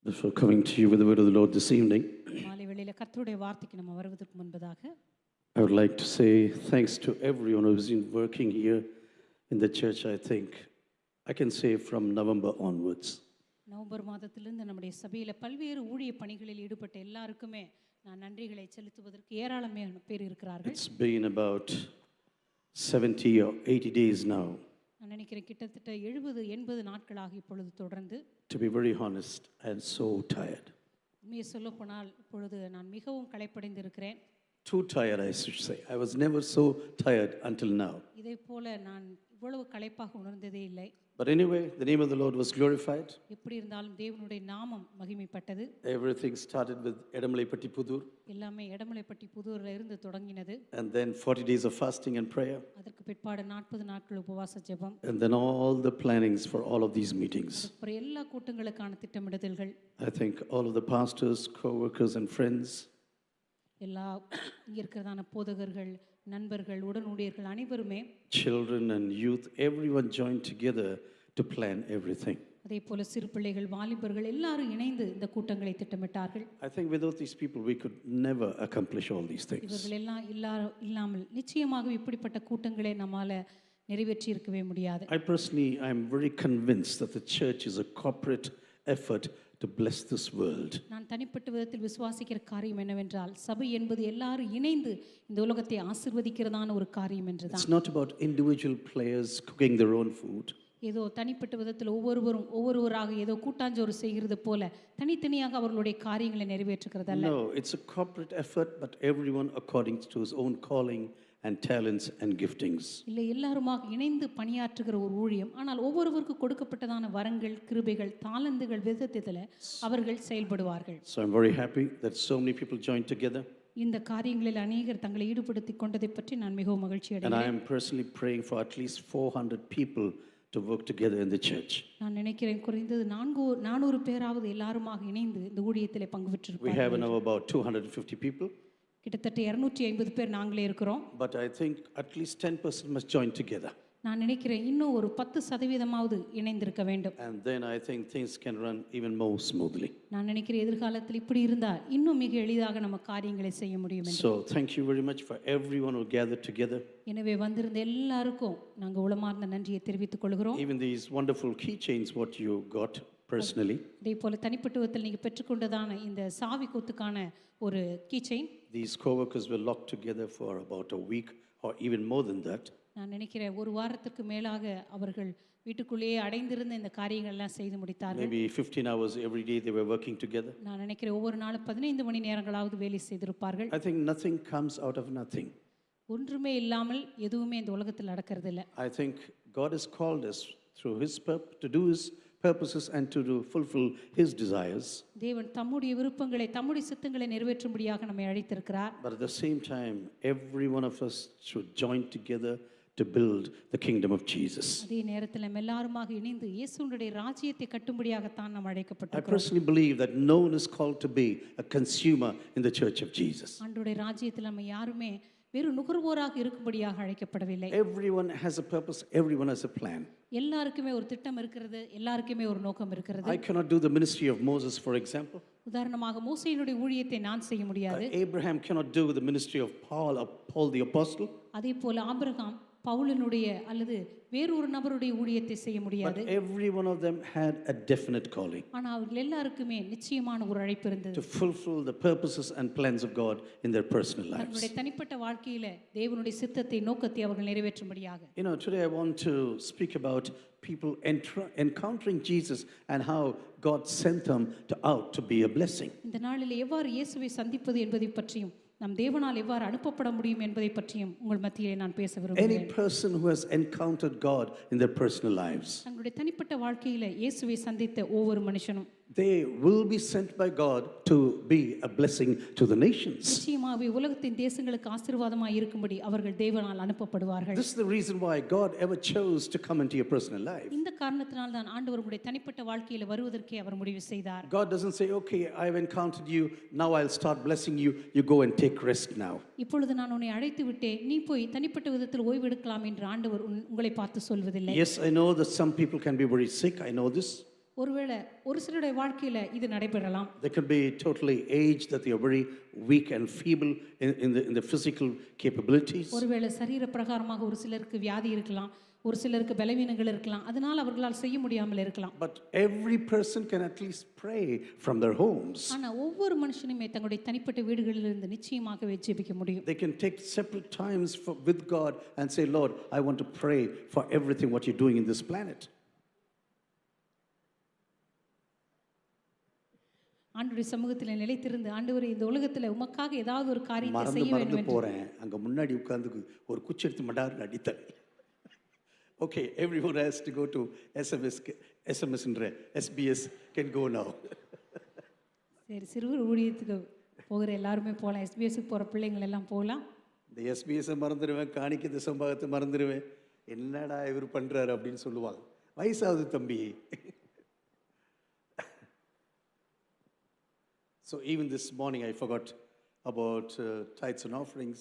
Before coming to you with the word of the Lord this evening, மாலை வேளையில கர்த்தருடைய வார்த்தைக்கு நம்ம வருவதற்கு முன்பதாக I would like to say thanks to everyone who's been working here in the church. I think I can say from November onwards. November மாதத்திலிருந்து நம்முடைய சபையில பல்வேறு ஊழிய பணிகளில் ஈடுபட்ட எல்லாருக்குமே நான் நன்றிகளை செலுத்துவதற்கு ஏராளமான பேர் இருக்கிறார்கள். It's been about 70 or 80 days now. நான் நினைக்கிறேன் கிட்டத்தட்ட 70-80 நாட்களாக இப்பொழுது தொடர்ந்து. To be very honest, I am so tired. உண்மையை சொல்லப்போனால் இப்பொழுது நான் மிகவும் களைப்படைந்து இருக்கிறேன். Too tired, I should say. I was never so tired until now. இதை போல நான் இவ்வளவு களைப்பாக உணர்ந்ததே இல்லை. But anyway, the name of the Lord was glorified. எப்படி இருந்தாலும் தேவனுடைய நாமம் மகிமைப்பட்டது. Everything started with Edamalaipatti Pudur. எல்லாமே எடமலைப்பட்டி புதூர்ல இருந்து தொடங்கினது. And then 40 days of fasting and prayer. அதற்கு பிற்பாடு 40 நாட்கள் உபவாச ஜெபம். And then all the plannings for all of these meetings. அப்புறம் எல்லா கூட்டங்களுக்கான திட்டமிடுதல்கள். I think all of the pastors, co-workers and friends. எல்லா இங்க இருக்கிறதான போதகர்கள், நண்பர்கள், உடனூழியர்கள் அனைவருமே, children and youth, everyone joined together to plan everything. அதே போல சிறு பிள்ளைகள், வாலிபர்கள் எல்லாரும் இணைந்து இந்த கூட்டங்களை திட்டமிட்டார்கள். I think without these people we could never accomplish all these things. இவர்கள் எல்லாம் இல்லாமல் நிச்சயமாக இப்படிப்பட்ட கூட்டங்களை நம்மால நிறைவேற்றி இருக்கவே முடியாது. I personally am very convinced that the church is a corporate effort to bless this world. நான் தனிப்பட்ட விதத்தில் விசுவாசிக்கிற காரியம் என்னவென்றால் சபை என்பது எல்லாரும் இணைந்து இந்த உலகத்தை ஆசீர்வதிக்கிறதான ஒரு காரியம் என்றுதான். It's not about individual players cooking their own food. ஏதோ தனிப்பட்ட விதத்தில் ஒவ்வொருவராக ஏதோ கூட்டாஞ்சோறு செய்கிறது போல தனித்தனியாக அவர்களுடைய காரியங்களை நிறைவேற்றுகிறதல்ல. No, it's a corporate effort, but everyone according to his own calling and talents and giftings. இல்லை, எல்லாருமாக இணைந்து பணியாற்றுகிற ஒரு ஊழியம். ஆனால் ஒவ்வொருவருக்கு கொடுக்கப்பட்டதான வரங்கள், கிருபைகள், தாளந்துகள் விதத்தில அவர்கள் செயல்படுவார்கள். So I'm very happy that so many people joined together. இந்த காரியங்களில் அநேகர் தங்களை ஈடுபடுத்திக் கொண்டதை பற்றி நான் மிகவும் மகிழ்ச்சி And I அடைகிறேன். am personally praying for at least 400 people to work together in the church. நான் நினைக்கிறேன் குறைந்தது 400 பேராவது எல்லாருமாக இணைந்து இந்த ஊழியத்திலே பங்கு We have பெற்றிருப்பார்கள். now about 250 people, கிட்டத்தட்ட 250 பேர் நாங்களே இருக்கிறோம். but I think at least 10% must join together. நான் நினைக்கிறேன் இன்னும் ஒரு 10% இணைந்திருக்க வேண்டும். And then I think things can run even more smoothly. நான் நினைக்கிறேன் எதிர்காலத்தில் இப்படி இருந்தால் இன்னும் மிக எளிதாக நம்ம காரியங்களை செய்ய முடியும் என்று. So thank you very much for everyone who gathered together. எனவே வந்திருந்த எல்லாருக்கும் நாங்கள் உளமார்ந்த நன்றியை தெரிவித்துக் கொள்கிறோம். Even these wonderful keychains what you got personally. அதே போல தனிப்பட்ட விதத்தில் நீங்க பெற்றுக்கொண்டதான இந்த சாவி கொத்துக்கான ஒரு keychain. These co-workers were locked together for about a week or even more than that. நான் நினைக்கிறேன் ஒரு வாரத்துக்கு மேலாக அவர்கள் வீட்டுக்குள்ளேயே அடைந்திருந்த இந்த காரியங்கள் எல்லாம் செய்து முடித்தார்கள். Maybe 15 hours every day they were working together. நான் நினைக்கிறேன் ஒவ்வொரு நாளும் 15 மணி நேரங்களாவது வேலை செய்திருப்பார்கள். I think nothing comes out of nothing. ஒன்றுமே இல்லாமல் எதுவுமே இந்த உலகத்தில் நடக்கிறது இல்லை. I think God has called us through his to do his purposes and to fulfill his desires. தேவன் தம்முடைய விருப்பங்களை, தம்முடைய சித்தங்களை நிறைவேற்றும்படியாக நம்மை அழைத்திருக்கிறார். But at the same time, every one of us should join together to build the kingdom of Jesus. அதே நேரத்தில் நம்ம எல்லாருமாக இணைந்து இயேசுவினுடைய ராஜ்யத்தை கட்டும்படியாகத்தான் நாம் I அழைக்கப்பட்டிருக்கிறோம். personally believe that no one is called to be a consumer in the church of Jesus. ஆண்டவருடைய ராஜ்யத்தில் நம்ம யாருமே வெறும் நுகர்வோராக இருக்கும்படியாக அழைக்கப்படவில்லை. Everyone has a purpose, everyone has a plan. எல்லாருக்குமே ஒரு திட்டம் இருக்கிறது, எல்லாருக்குமே ஒரு நோக்கம் இருக்கிறது. I cannot do the ministry of Moses, for example. உதாரணமாக மோசேயினுடைய ஊழியத்தை நான் செய்ய முடியாது. Abraham cannot do the ministry of Paul the apostle. அதே போல ஆபிரகாம் பவுலினுடைய அல்லது வேறொரு நபருடைய ஊழியத்தை செய்ய முடியாது. But every one of them had a definite calling ஆனா அவர்கள் எல்லாருக்குமே நிச்சயமான ஒரு அழைப்பு இருந்தது. to fulfill the purposes and plans of God in their personal lives. அவர்களுடைய தனிப்பட்ட வாழ்க்கையில தேவனுடைய சித்தத்தை, நோக்கத்தை அவர்கள் நிறைவேற்றும்படியாக. You know, today I want to speak about people encountering Jesus and how God sent them out to be a blessing. இந்த நாளில் எவ்வாறு இயேசுவை சந்திப்பது என்பதை பற்றியும் நம் தேவனால் எவ்வாறு அனுப்பப்பட முடியும் என்பதை பற்றியும் உங்கள் மத்தியிலே நான் பேச Any விரும்புகிறேன். person who has encountered God in their personal lives, தங்களுடைய தனிப்பட்ட வாழ்க்கையில இயேசுவை சந்தித்த ஒவ்வொரு மனுஷனும் they will be sent by God to be a blessing to the nations. நிச்சயமாகவே உலகத்தின் தேசங்களுக்கு ஆசீர்வாதமாய் இருக்கும்படி அவர்கள் தேவனால் அனுப்பப்படுவார்கள். This is the reason why God ever chose to come into your personal life. இந்த காரணத்தினால் தான் ஆண்டவர் உங்களுடைய தனிப்பட்ட வாழ்க்கையில வருவதற்கே அவர் முடிவு செய்தார். God doesn't say, okay, I've encountered you, now I'll start blessing you, you go and take rest now. இப்பொழுது நான் உன்னை அழைத்து விட்டேன், நீ போய் தனிப்பட்ட விதத்தில் ஓய்வெடுக்கலாம் என்று ஆண்டவர் உங்களை பார்த்து சொல்வதில்லை. Yes, I know that some people can be very sick, I know this. ஒருவேளை ஒரு சிலருடைய வாழ்க்கையில இது நடைபெறலாம். They could be totally aged, that they are very weak and feeble in the physical capabilities. ஒருவேளை சரீர பிரகாரமாக ஒரு சிலருக்கு வியாதி இருக்கலாம், ஒரு சிலருக்கு பலவீனங்கள் இருக்கலாம், அதனால் அவர்களால் செய்ய முடியாமல் இருக்கலாம். But every person can at least pray from their homes. ஆனா ஒவ்வொரு மனுஷனுமே தங்களுடைய தனிப்பட்ட வீடுகளிலிருந்து நிச்சயமாகவே ஜெபிக்க முடியும். They can take separate times with God and say, Lord, I want to pray for everything what you're doing in this planet. ஆண்டவருடைய சமூகத்தில் நிலைத்திருந்து, ஆண்டவரே இந்த உலகத்துல உமக்காக ஏதாவது ஒரு காரியத்தை செய்ய வேண்டும் மறந்து என்று போறேன், அங்க முன்னாடி உட்கார்ந்து ஒரு குச்சி எடுத்து மடார்னு அடித்தேன். Okay, everyone has to go to SMS ன்ற SBS can go now. சரி, சிறுவர் ஊழியத்துக்கு போகிற எல்லாருமே போகலாம், எஸ்பிஎஸ்க்கு போகிற பிள்ளைங்கள் எல்லாம் போகலாம். இந்த எஸ்பிஎஸ்ஸை மறந்துடுவேன், காணிக்கை சம்பவத்தை மறந்துடுவேன், என்னடா இவர் பண்றாரு அப்படின்னு சொல்லுவாங்க. வயசாகுது தம்பி. So even this morning I forgot about tithes and offerings.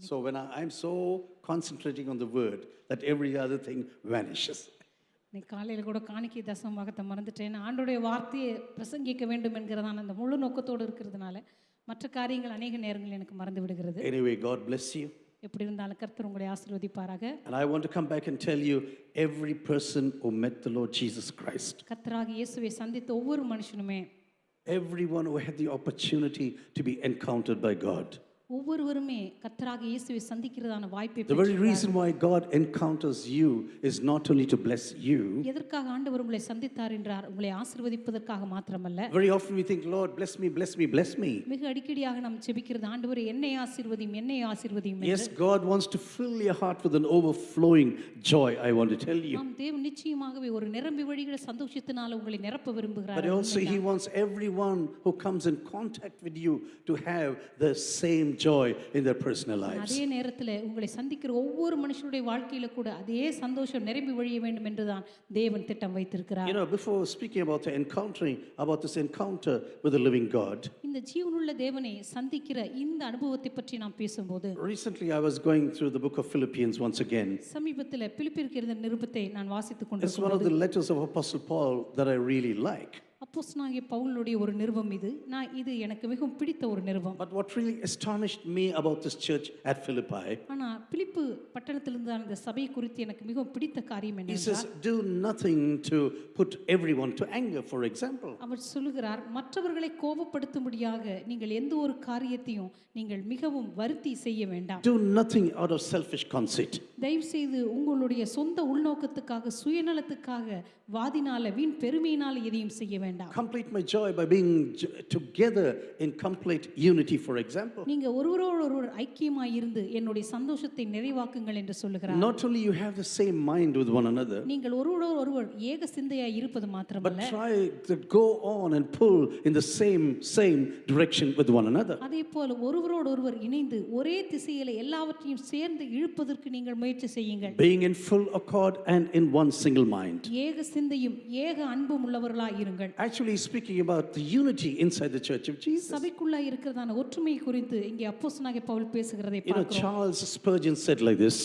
So when I'm so concentrating on the word that every other thing vanishes. இன்னைக்கு காலையில் கூட காணிக்கை தசமபாகத்தை மறந்துட்டேன். ஆண்டோடைய வார்த்தையை பிரசங்கிக்க வேண்டும் என்கிறதான அந்த முழு நோக்கத்தோடு இருக்கிறதுனால மற்ற காரியங்கள் அநேக நேரங்கள் எனக்கு மறந்து விடுகிறது. Anyway, God bless you. எப்படி இருந்தாலும் கர்த்தர் உங்களை ஆசீர்வதிப்பாராக. And I want to come back and tell you, every person who met the Lord Jesus Christ, கர்த்தராகிய இயேசுவை சந்தித்த ஒவ்வொரு மனுஷனுமே, everyone who had the opportunity to be encountered by God, ஒவ்வொருவருமே கர்த்தராகிய இயேசுவை சந்திக்கிறதான வாய்ப்பை the very reason why God encounters you is not only to bless you. எதற்காக ஆண்டவர் உங்களை சந்தித்தார் என்றார், உங்களை ஆசீர்வதிப்பதற்காக மாத்திரமல்ல. Very often we think, Lord, bless me, bless me, bless me. மிக அடிக்கடியாக நாம் ஜெபிக்கிறது, ஆண்டவரே என்னை ஆசீர்வதியும், என்னை ஆசீர்வதியும் என்று. Yes, God wants to fill your heart with an overflowing joy, I want to tell you. நாம் தேவன் நிச்சயமாகவே ஒரு நிரம்பி வழிகிற சந்தோஷத்தினால உங்களை நிரப்ப விரும்புகிறார். But also he wants everyone who comes in contact with you to have the same joy in their personal lives. அதே நேரத்தில் உங்களை சந்திக்கிற ஒவ்வொரு மனுஷனுடைய வாழ்க்கையில கூட அதே சந்தோஷம் நிரம்பி வழிய வேண்டும் என்றுதான் தேவன் திட்டம் வைத்திருக்கிறார். You know, before speaking about this encounter with the living God, இந்த ஜீவனுள்ள தேவனை சந்திக்கிற இந்த அனுபவத்தை பற்றி நாம் பேசும்போது, recently I was going through the book of Philippians once again. சமீபத்தில் பிலிப்பியருக்கு எழுதின நிருபத்தை நான் வாசித்துக் It's one of கொண்டிருக்கிறேன். the letters of Apostle Paul that I really like. அப்போஸ்தலனாகிய பவுலுடைய ஒரு நிருபம் இது எனக்கு மிகவும் பிடித்த ஒரு நிருபம். But what really astonished me about this church at Philippi, ஆனா பிலிப்பு பட்டணத்திலிருந்து அந்த சபை குறித்து எனக்கு மிகவும் பிடித்த காரியம் he says, என்னவென்றால், do nothing to put everyone to anger, for example. அவர் சொல்லுகிறார், மற்றவர்களை கோபப்படுத்தும்படியாக நீங்கள் எந்த ஒரு காரியத்தையும் நீங்கள் மிகவும் வருத்தி செய்ய வேண்டாம். Do nothing out of selfish conceit. தயவு செய்து உங்களுடைய சொந்த உள்நோக்கத்துக்காக, சுயநலத்துக்காக, வாதினால, வீண் பெருமையினால எதையும் செய்ய வேண்டாம். Complete my joy by being together in complete unity, for example. நீங்க ஒருவரோடு ஒருவர் ஐக்கியமாய் இருந்து என்னுடைய சந்தோஷத்தை நிறைவாக்குங்கள் என்று சொல்லுகிறார். Not only you have the same mind with one another, நீங்கள் ஒருவரோடு ஒருவர் ஏக சிந்தையாய் இருப்பது but மாத்திரமல்ல, try to go on and pull in the same direction with one another. அதே போல ஒருவரோடு ஒருவர் இணைந்து ஒரே திசையில எல்லாவற்றையும் சேர்ந்து இழுப்பதற்கு நீங்கள் முயற்சி செய்யுங்கள். Being in full accord and in one single mind. ஏக சிந்தையும் ஏக அன்பும் உள்ளவர்களாய் இருங்கள். Actually speaking about the unity inside the church of Jesus. சபைக்குள்ளா இருக்கிறதான ஒற்றுமை குறித்து இங்கே அப்போஸ்தலனாகிய பவுல் பேசுகிறதை You know, பார்க்கிறோம். Charles Spurgeon said like this,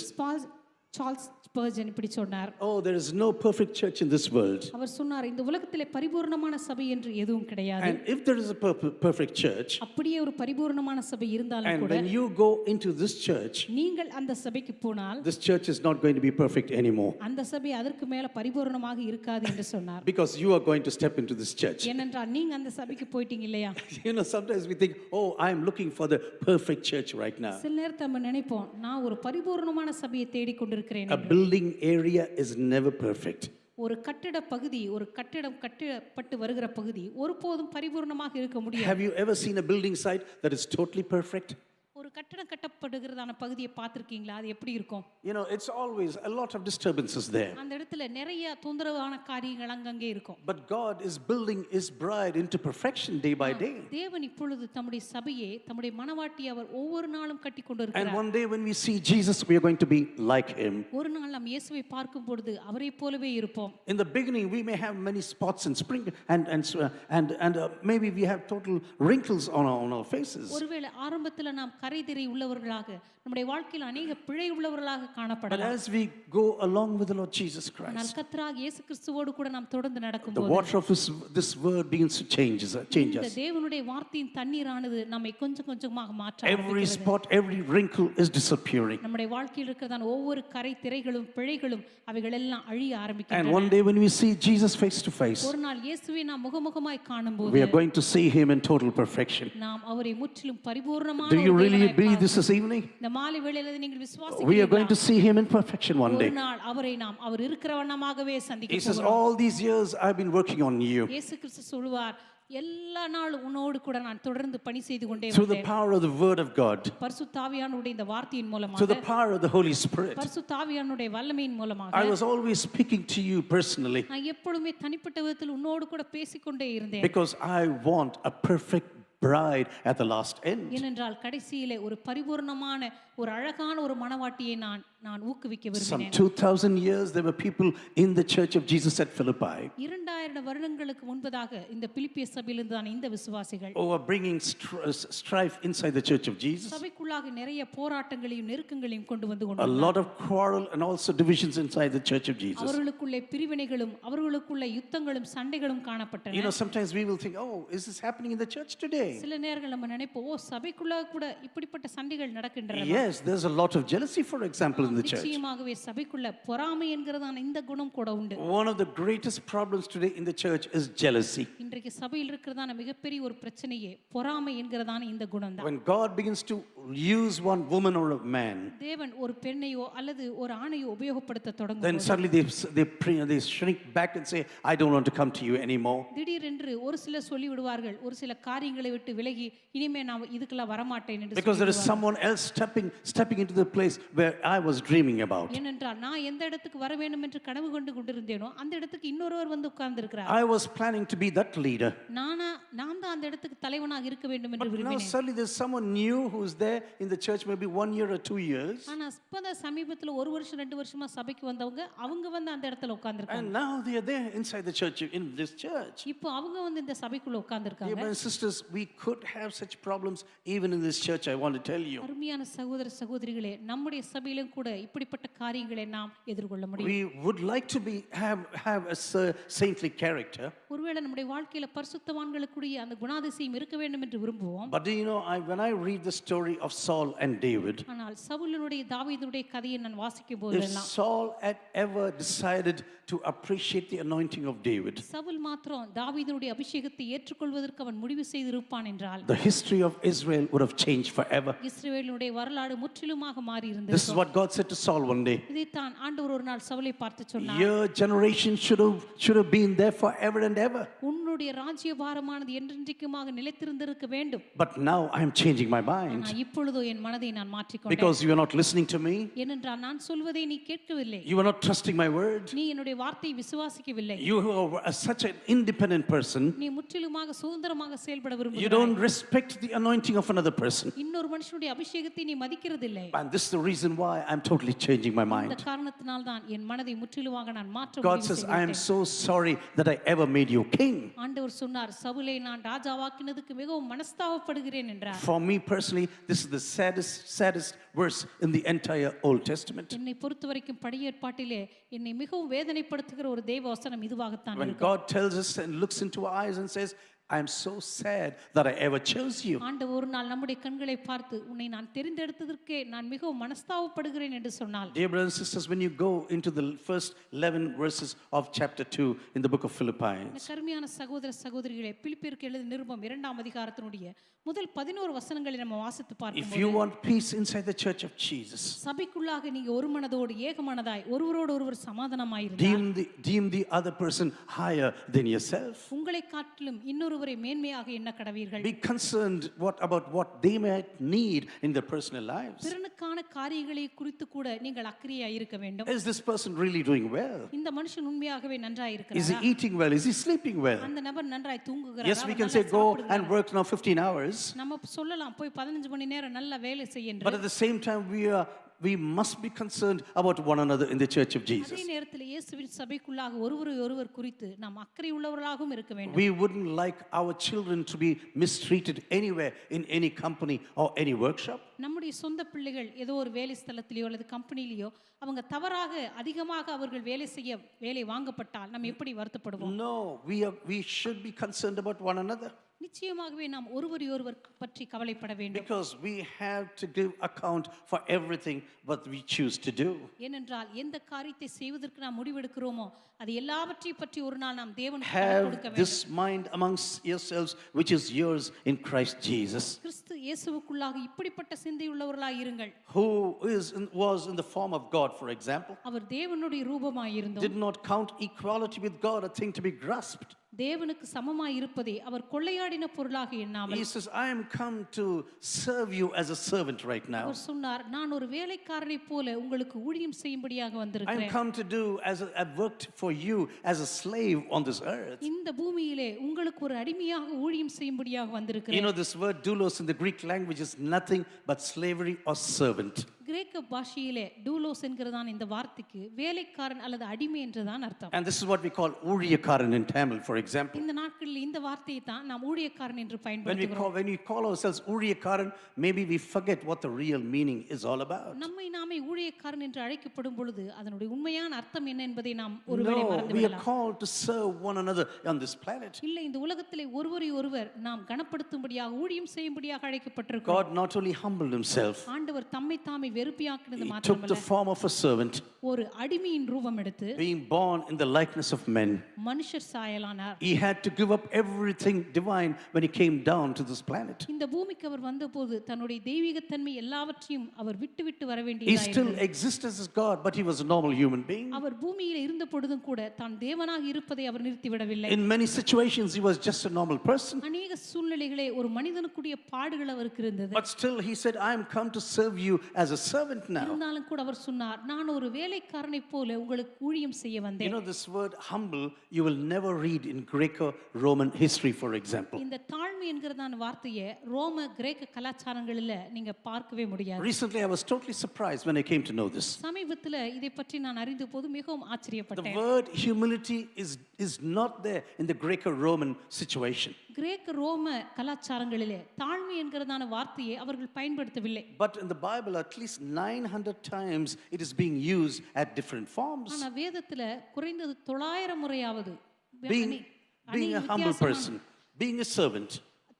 Charles Spurgeon இப்படி சொன்னார், oh, there is no perfect church in this world. அவர் சொன்னார், இந்த உலகத்திலே பரிபூர்ணமான சபை என்று எதுவும் கிடையாது. And if there is a perfect church, அப்படியே ஒரு பரிபூர்ணமான சபை இருந்தாலும் and கூட, when you go into this church, நீங்கள் அந்த சபைக்கு போனால் this church is not going to be perfect anymore. அந்த சபை அதற்கு மேல பரிபூர்ணமாக இருக்காது என்று சொன்னார். Because you are going to step into this church. ஏனென்றால் நீங்க அந்த சபைக்கு போயிட்டீங்க இல்லையா? You know, sometimes we think, oh, I am looking for the perfect church right now. சில நேரத்துல நம்ம நினைப்போம், நான் ஒரு பரிபூர்ணமான சபையை தேடிக் கொண்டிருக்கிறேன். A building area is never perfect. ஒரு கட்டிட பகுதி, ஒரு கட்டிடம் கட்டப்பட்டு வருகிற பகுதி ஒருபோதும் பரிபூர்ணமாக இருக்க முடியாது. Have you ever seen a building site that is totally perfect? ஒரு கட்டடம் கட்டப்படுகிறதான பகுதியை பார்த்திருக்கீங்களா? அது எப்படி இருக்கும்? You know, it's always a lot of disturbances there. அந்த இடத்துல நிறைய தொந்தரவான காரியங்கள் அங்கங்கே இருக்கும். But God is building his bride into perfection day by day. தேவன் இப்பொழுது தம்முடைய சபையை, தம்முடைய மணவாட்டியை அவர் ஒவ்வொரு நாளும் கட்டி And கொண்டிருக்கிறார். one day when we see Jesus, we are going to be like him. ஒரு நாள் நாம் இயேசுவை பார்க்கும் பொழுது அவரை போலவே இருப்போம். In the beginning, we may have many spots and and maybe we have total wrinkles on our faces. ஒருவேளை ஆரம்பத்துல நாம் கரைதிரை உள்ளவர்களாக, நம்முடைய வாழ்க்கையில் அநேக பிழை உள்ளவர்களாக But காணப்படலாம். as we go along with the Lord Jesus ஆனால் Christ, கர்த்தராகிய இயேசு கிறிஸ்துவோடு கூட நாம் தொடர்ந்து the நடக்கும்போது water of this word begins to change இந்த us. தேவனுடைய வார்த்தையின் தண்ணீரானது நம்மை கொஞ்சம் கொஞ்சமாக மாற்ற Every ஆரம்பிக்கிறது. spot, every wrinkle is disappearing. நம்முடைய வாழ்க்கையில் இருக்கிறதான ஒவ்வொரு கரை திரைகளும் பிழைகளும் அவைகள் எல்லாம் அழிய And ஆரம்பிக்கின்றன. one day when we see Jesus face to face, ஒரு நாள் இயேசுவை நாம் முகமுகமாய் காணும்போது we are going to see him in total perfection. நாம் அவரை முற்றிலும் பரிபூர்ணமான Do you ஒரு really தேவனாய் believe this பார்ப்போம். this evening? இந்த மாலை வேளையில நீங்கள் We are விசுவாசிக்கிறீர்களா? going to see him in perfection one ஒரு day. நாள் அவரை நாம் அவர் இருக்கிற வண்ணமாகவே He சந்திக்க says, போகிறோம். all these years I've been working on you. இயேசு கிறிஸ்து சொல்வார், எல்லா நாளும் உன்னோடு கூட நான் தொடர்ந்து பணி செய்து கொண்டே Through the வந்தேன். power of the word of God, பரிசுத்த ஆவியானவருடைய இந்த வார்த்தையின் through மூலமாக, the power of the Holy Spirit, பரிசுத்த ஆவியானவருடைய வல்லமையின் மூலமாக I was always speaking to you personally நான் எப்பொழுதுமே தனிப்பட்ட விதத்தில் உன்னோடு கூட பேசிக்கொண்டே இருந்தேன். because I want a perfect bride at the last end. ஏனென்றால் கடைசியிலே ஒரு பரிபூர்ணமான ஒரு அழகான ஒரு மணவாட்டியை நான் ஊக்குவிக்க Some விரும்பினேன். 2,000 years there were people in the church of Jesus at Philippi 2000 வருடங்களுக்கு முன்பதாக இந்த பிலிப்பிய சபையிலிருந்து தான் இந்த விசுவாசிகள் who were bringing strife inside the church of Jesus. சபைக்குள்ளாக நிறைய போராட்டங்களையும் நெருக்கங்களையும் கொண்டு வந்து A கொண்டு lot of quarrel and also divisions inside the church of Jesus. அவர்களுக்குள்ளே பிரிவினைகளும் அவர்களுக்குள்ள யுத்தங்களும் சண்டைகளும் You காணப்பட்டன. know, sometimes we will think, oh, is this happening in the church today? சில நேரங்கள் நம்ம நினைப்போம், ஓ சபைக்குள்ள கூட இப்படிப்பட்ட சண்டைகள் நடக்கின்றன. Yes, there's a lot of jealousy, for example, in the church. நிச்சயமாகவே சபைக்குள்ள பொறாமை என்கிறதான இந்த குணம் கூட உண்டு. One of the greatest problems today in the church is jealousy. இன்றைக்கு சபையில் இருக்கிறதான மிகப்பெரிய ஒரு பிரச்சனையே பொறாமை என்கிறதான இந்த குணம் தான். When God begins to use one woman or a man, தேவன் ஒரு பெண்ணையோ அல்லது ஒரு ஆணையோ உபயோகப்படுத்த then தொடங்கும் suddenly they shrink back and say, I don't want to come to you anymore. திடீரென்று ஒரு சிலர் சொல்லி விடுவார்கள், ஒரு சில காரியங்களை விட்டு விலகி இனிமே நான் இதுக்கெல்லாம் வரமாட்டேன் என்று Because there is someone else stepping into the place where I was dreaming about. ஏனென்றால் நான் எந்த இடத்துக்கு வர வேண்டும் என்று கனவு கொண்டு கொண்டிருந்தேனோ அந்த இடத்துக்கு இன்னொருவர் வந்து உட்கார்ந்து இருக்கிறார். I was planning to be that leader. நான் தான் அந்த இடத்துக்கு தலைவனாக இருக்க வேண்டும் என்று But now விரும்பினேன். suddenly there's someone new who's there in the church maybe 1 year or 2 years. ஆனா இப்பதான் சமீபத்துல ஒரு வருஷம் 2 வருஷமா சபைக்கு வந்தவங்க அவங்க வந்து அந்த இடத்துல உட்கார்ந்திருக்காங்க. And now they are there inside the church, in this church. இப்போ அவங்க வந்து இந்த சபைக்குள்ள Dear உட்கார்ந்திருக்காங்க. brothers and sisters, we could have such problems even in this church, I want to tell you. அருமையான சகோதர சகோதரிகளே, நம்முடைய சபையிலும் கூட இப்படிப்பட்ட காரியங்களை நாம் எதிர்கொள்ள முடியும். We would like to have a saintly character. ஒருவேளை நம்முடைய வாழ்க்கையில பரிசுத்தவான்களுக்குரிய அந்த குணாதிசயம் இருக்க வேண்டும் என்று விரும்புவோம். But do you know, when I read the story of Saul and David, ஆனால் சவுலுடைய தாவீதுடைய கதையை நான் வாசிக்கும் if போதெல்லாம் Saul had ever decided to appreciate the anointing of David, Saul மாத்திரம் தாவீதுடைய அபிஷேகத்தை ஏற்றுக்கொள்வதற்கு அவன் முடிவு செய்திருப்பான் என்றால் the history of Israel would have changed forever. இஸ்ரவேலுடைய வரலாறு முற்றிலுமாக மாறி இருந்தது. This is what God said to Saul one day. இதைத்தான் ஆண்டவர் ஒரு நாள் சவுலை பார்த்து சொன்னார், Your generation should have been there forever and ever. உன்னுடைய ராஜ்யபாரமானது என்றென்றைக்குமாக நிலைத்திருந்திருக்க வேண்டும். But now I am changing my mind ஆனால் இப்பொழுதோ என் மனதை நான் மாற்றிக்கொண்டேன். because you are not listening to me. ஏனென்றால் நான் சொல்வதை நீ கேட்கவில்லை, You are not trusting my word. நீ என்னுடைய வார்த்தையை விசுவாசிக்கவில்லை, You are such an independent person. நீ முற்றிலுமாக சுதந்திரமாக செயல்பட You விரும்புகிறாய், don't respect the anointing of another person. இன்னொரு மனுஷனுடைய அபிஷேகத்தை நீ மதிக்கிறதில்லை. And this is the reason why I'm totally changing my இந்த mind. காரணத்தினால் தான் என் மனதை முற்றிலுமாக நான் மாற்ற God முடிவு says, I am செய்துவிட்டேன். so sorry that I ever made you king. ஆண்டவர் சொன்னார், சவுலை நான் ராஜாவாக்கினதுக்கு மிகவும் மனஸ்தாபப்படுகிறேன் என்றார். For me personally, this is the saddest verse in the entire Old Testament. என்னை பொறுத்தவரைக்கும் பழைய ஏற்பாட்டிலே என்னை மிகவும் வேதனைப்படுத்துகிற ஒரு தேவ வசனம் இதுவாகத்தான் When இருக்கும். God tells us and looks into our eyes and says, I am so sad that I ever chose you. ஆண்டவர் ஒரு நாள் நம்முடைய கண்களை பார்த்து உன்னை நான் தெரிந்தெடுத்ததற்கே நான் மிகவும் மனஸ்தாபப்படுகிறேன் என்று சொன்னால், Dear brothers and sisters, when you go into the first 11 verses of chapter 2 in the book of இந்த Philippians, கருமையான சகோதர சகோதரிகளே, பிலிப்பியருக்கு எழுதிய நிருபம் 2ஆம் அதிகாரத்தினுடைய முதல் 11 வசனங்களை நம்ம வாசித்து if பார்க்கும்போது, you want peace inside the church of Jesus, சபைக்குள்ளாக நீங்க ஒரு மனதோடு ஏகமனதாய் ஒருவரோடு ஒருவர் சமாதானமாயிருந்தால் deem the other person higher than yourself. உங்களை காட்டிலும் இன்னொருவரை மேன்மையாக எண்ண கடவீர்கள். Be concerned about what they might need in their personal lives. பிறனுக்கான காரியங்களை குறித்து கூட நீங்கள் அக்கறையாய் இருக்க வேண்டும். Is this person really doing well? இந்த மனுஷன் உண்மையாகவே நன்றாய் Is he இருக்கிறாரா? eating well? Is he sleeping well? அந்த நபர் நன்றாய் தூங்குகிறாரா? Yes, we our can say நல்லா go சாப்பிடுகிறாரா? and work now 15 hours. நம்ம சொல்லலாம் போய் 15 மணி நேரம் நல்லா வேலை செய்ய என்று. But at the same time, we must be concerned about one another in the church of Jesus. அதே நேரத்தில் இயேசுவின் சபைக்குள்ளாக ஒருவரை ஒருவர் குறித்து நாம் அக்கறை உள்ளவர்களாகவும் இருக்க வேண்டும். We wouldn't like our children to be mistreated anywhere in any company or any workshop. நம்முடைய சொந்த பிள்ளைகள் ஏதோ ஒரு வேலை ஸ்தலத்திலேயோ அல்லது கம்பெனிலேயோ அவங்க தவறாக அதிகமாக அவர்கள் வேலை வாங்கப்பட்டால் நாம் எப்படி வருத்தப்படுவோம்? No, we should be concerned about one another. நிச்சயமாகவே நாம் ஒருவர் பற்றி கவலைப்பட வேண்டும். Because we have to give account for everything what we choose to do. ஏனென்றால் எந்த காரியத்தை செய்வதற்கு நாம் முடிவெடுக்கிறோமோ அது எல்லாவற்றையும் பற்றி ஒரு நாள் நாம் தேவனுக்கு கணக்கு கொடுக்க Have வேண்டும். this mind amongst yourselves which is yours in Christ Jesus. கிறிஸ்து இயேசுவுக்குள்ளாக இப்படிப்பட்ட சிந்தை உள்ளவர்களாய் இருங்கள். Who was in the form of God, for example, அவர் தேவனுடைய ரூபமாய் இருந்தும் did not count equality with God a thing to be grasped. தேவனுக்கு சமமாய் இருப்பதை அவர் கொள்ளையாடின பொருளாக எண்ணாமல் He says, I am come to serve you as a servant right now. அவர் சொன்னார், நான் ஒரு வேலைக்காரனைப் போல உங்களுக்கு ஊழியம் செய்யும்படியாக I am வந்திருக்கிறேன். come to do I've worked for you as a slave on this earth. இந்த பூமியிலே உங்களுக்கு ஒரு அடிமையாக ஊழியம் செய்யும்படியாக You வந்திருக்கிறேன். know, this word doulos in the Greek language is nothing but slavery or servant. கிரேக்க பாஷையிலே டூலோஸ் என்கிறதான இந்த வார்த்தைக்கு வேலைக்காரன் அல்லது அடிமை என்றுதான் அர்த்தம். And this is what we call ஊழியக்காரன் in Tamil, for example. இந்த நாட்களில் இந்த வார்த்தையை தான் நாம் ஊழியக்காரன் என்று பயன்படுத்துகிறோம். When we call ourselves ஊழியக்காரன், maybe we forget what the real meaning is all about. நம்மை நாமே ஊழியக்காரன் என்று அழைக்கப்படும் பொழுது அதனுடைய உண்மையான அர்த்தம் என்ன என்பதை நாம் ஒருவேளை No, மறந்து we are விடலாம். called to serve one another on this planet. இல்லை, இந்த உலகத்திலே ஒருவரை ஒருவர் நாம் கனப்படுத்தும்படியாக ஊழியம் செய்யும்படியாக அழைக்கப்பட்டிருக்கிறோம். God not only humbled himself, ஆண்டவர் தம்மை தாமே வெறுப்பியாக்கினது he took மாத்திரமல்ல, the form of a servant, ஒரு அடிமையின் ரூபம் எடுத்து being born in the likeness of men. மனுஷர் சாயலானார். He had to give up everything divine when he came down to this planet. இந்த பூமிக்கு அவர் வந்தபோது தன்னுடைய தெய்வீகத்தன்மை எல்லாவற்றையும் அவர் விட்டு வர He வேண்டியதாக still existed as God, but he was a normal human being. அவர் பூமியில் இருந்த பொழுதும் கூட தான் தேவனாக இருப்பதை அவர் நிறுத்திவிடவில்லை. In many situations, he was just a normal person. அநேக சூழ்நிலைகளே ஒரு மனிதனுக்குரிய பாடுகள் அவருக்கு இருந்தது. But still, he said, I am come to serve you as a servant now. இருந்தாலும் கூட அவர் சொன்னார், நான் ஒரு வேலைக்காரனைப் போல உங்களுக்கு ஊழியம் செய்ய You வந்தேன். know, this word humble, you will never read in Greco-Roman history, for example. இந்த தாழ்மை என்கிறதான வார்த்தையை ரோம கிரேக்க கலாச்சாரங்களில் நீங்க பார்க்கவே முடியாது. Recently, I was totally surprised when I came to know this. சமீபத்தில் இதை பற்றி நான் அறிந்த போது மிகவும் The ஆச்சரியப்பட்டேன். word humility is not there in the Greco-Roman situation. கிரேக்க ரோம கலாச்சாரங்களிலே தாழ்மை என்கிறதான வார்த்தையை அவர்கள் பயன்படுத்தவில்லை. But in the Bible, at least 900 times it is being used at different forms. ஆனா வேதத்துல குறைந்தது 900 முறையாவது Being a humble person, being a servant.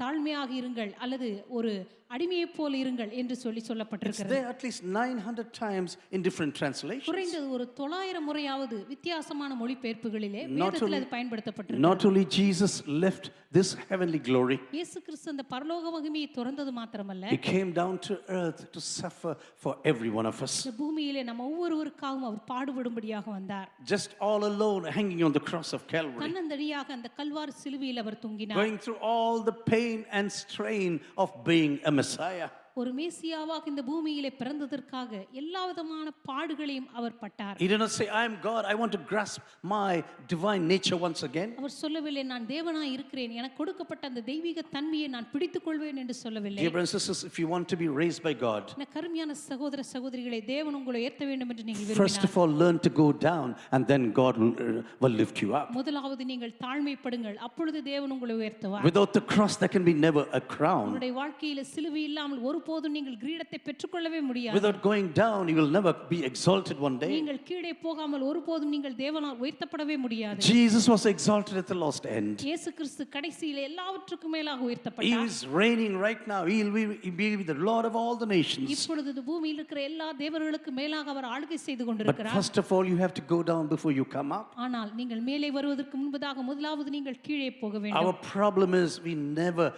தாழ்மையாக இருங்கள் அல்லது ஒரு அடிமையைப் போல இருங்கள் என்று It's சொல்லப்பட்டிருக்கிறது. there at least 900 times in different translations. குறைந்தது ஒரு 900 முறையாவது வித்தியாசமான மொழிபெயர்ப்புகளிலே வேதத்தில் அது பயன்படுத்தப்பட்டிருக்கிறது. Not only Jesus left this heavenly glory, இயேசு கிறிஸ்து அந்த பரலோக மகிமையை துறந்தது மாத்திரமல்ல, he came down to earth to suffer for every one of us. இந்த பூமியிலே நம்ம ஒவ்வொருவருக்காகவும் அவர் பாடுபடும்படியாக வந்தார். Just all alone, hanging on the cross of Calvary, தன்னந்தனியாக அந்த கல்வாரி சிலுவையில் அவர் தொங்கினார். going through all the pain and strain of being a Messiah. ஒரு மேசியாவாக இந்த பூமியிலே பிறந்ததற்காக எல்லா விதமான பாடுகளையும் அவர் பட்டார். He did not say, I am God, I want to grasp my divine nature once again. அவர் சொல்லவில்லை, நான் தேவனாய் இருக்கிறேன், எனக்கு கொடுக்கப்பட்ட அந்த தெய்வீக தன்மையை நான் பிடித்துக் கொள்வேன் என்று சொல்லவில்லை. Dear brothers and sisters, if you want to be raised by God, எனக்கு அருமையான சகோதர சகோதரிகளே, தேவன் உங்களை ஏற்ற வேண்டும் என்று நீங்கள் first விரும்பினால் of all, learn to go down and then God will lift you up. முதலாவது நீங்கள் தாழ்மைப்படுங்கள், அப்பொழுது தேவன் உங்களை உயர்த்துவார். Without the cross, there can be never a crown. உங்களுடைய வாழ்க்கையில சிலுவை இல்லாமல் ஒருபோதும் நீங்கள் கிரீடத்தை பெற்றுக்கொள்ளவே முடியாது. Without going down, you will never be exalted one day. நீங்கள் கீழே போகாமல் ஒருபோதும் நீங்கள் தேவனால் உயர்த்தப்படவே முடியாது. Jesus was exalted at the last end. இயேசு கிறிஸ்து கடைசியிலே எல்லாவற்றுக்கும் மேலாக He உயர்த்தப்பட்டார். is reigning right now. He will be the Lord of all the nations. இப்பொழுது இந்த பூமியில் இருக்கிற எல்லா தேவர்களுக்கு மேலாக அவர் ஆளுகை செய்து But கொண்டிருக்கிறார். first of all, you have to go down before you come up. ஆனால் நீங்கள் மேலே வருவதற்கு முன்பதாக முதலாவது நீங்கள் கீழே போக Our வேண்டும். problem is we never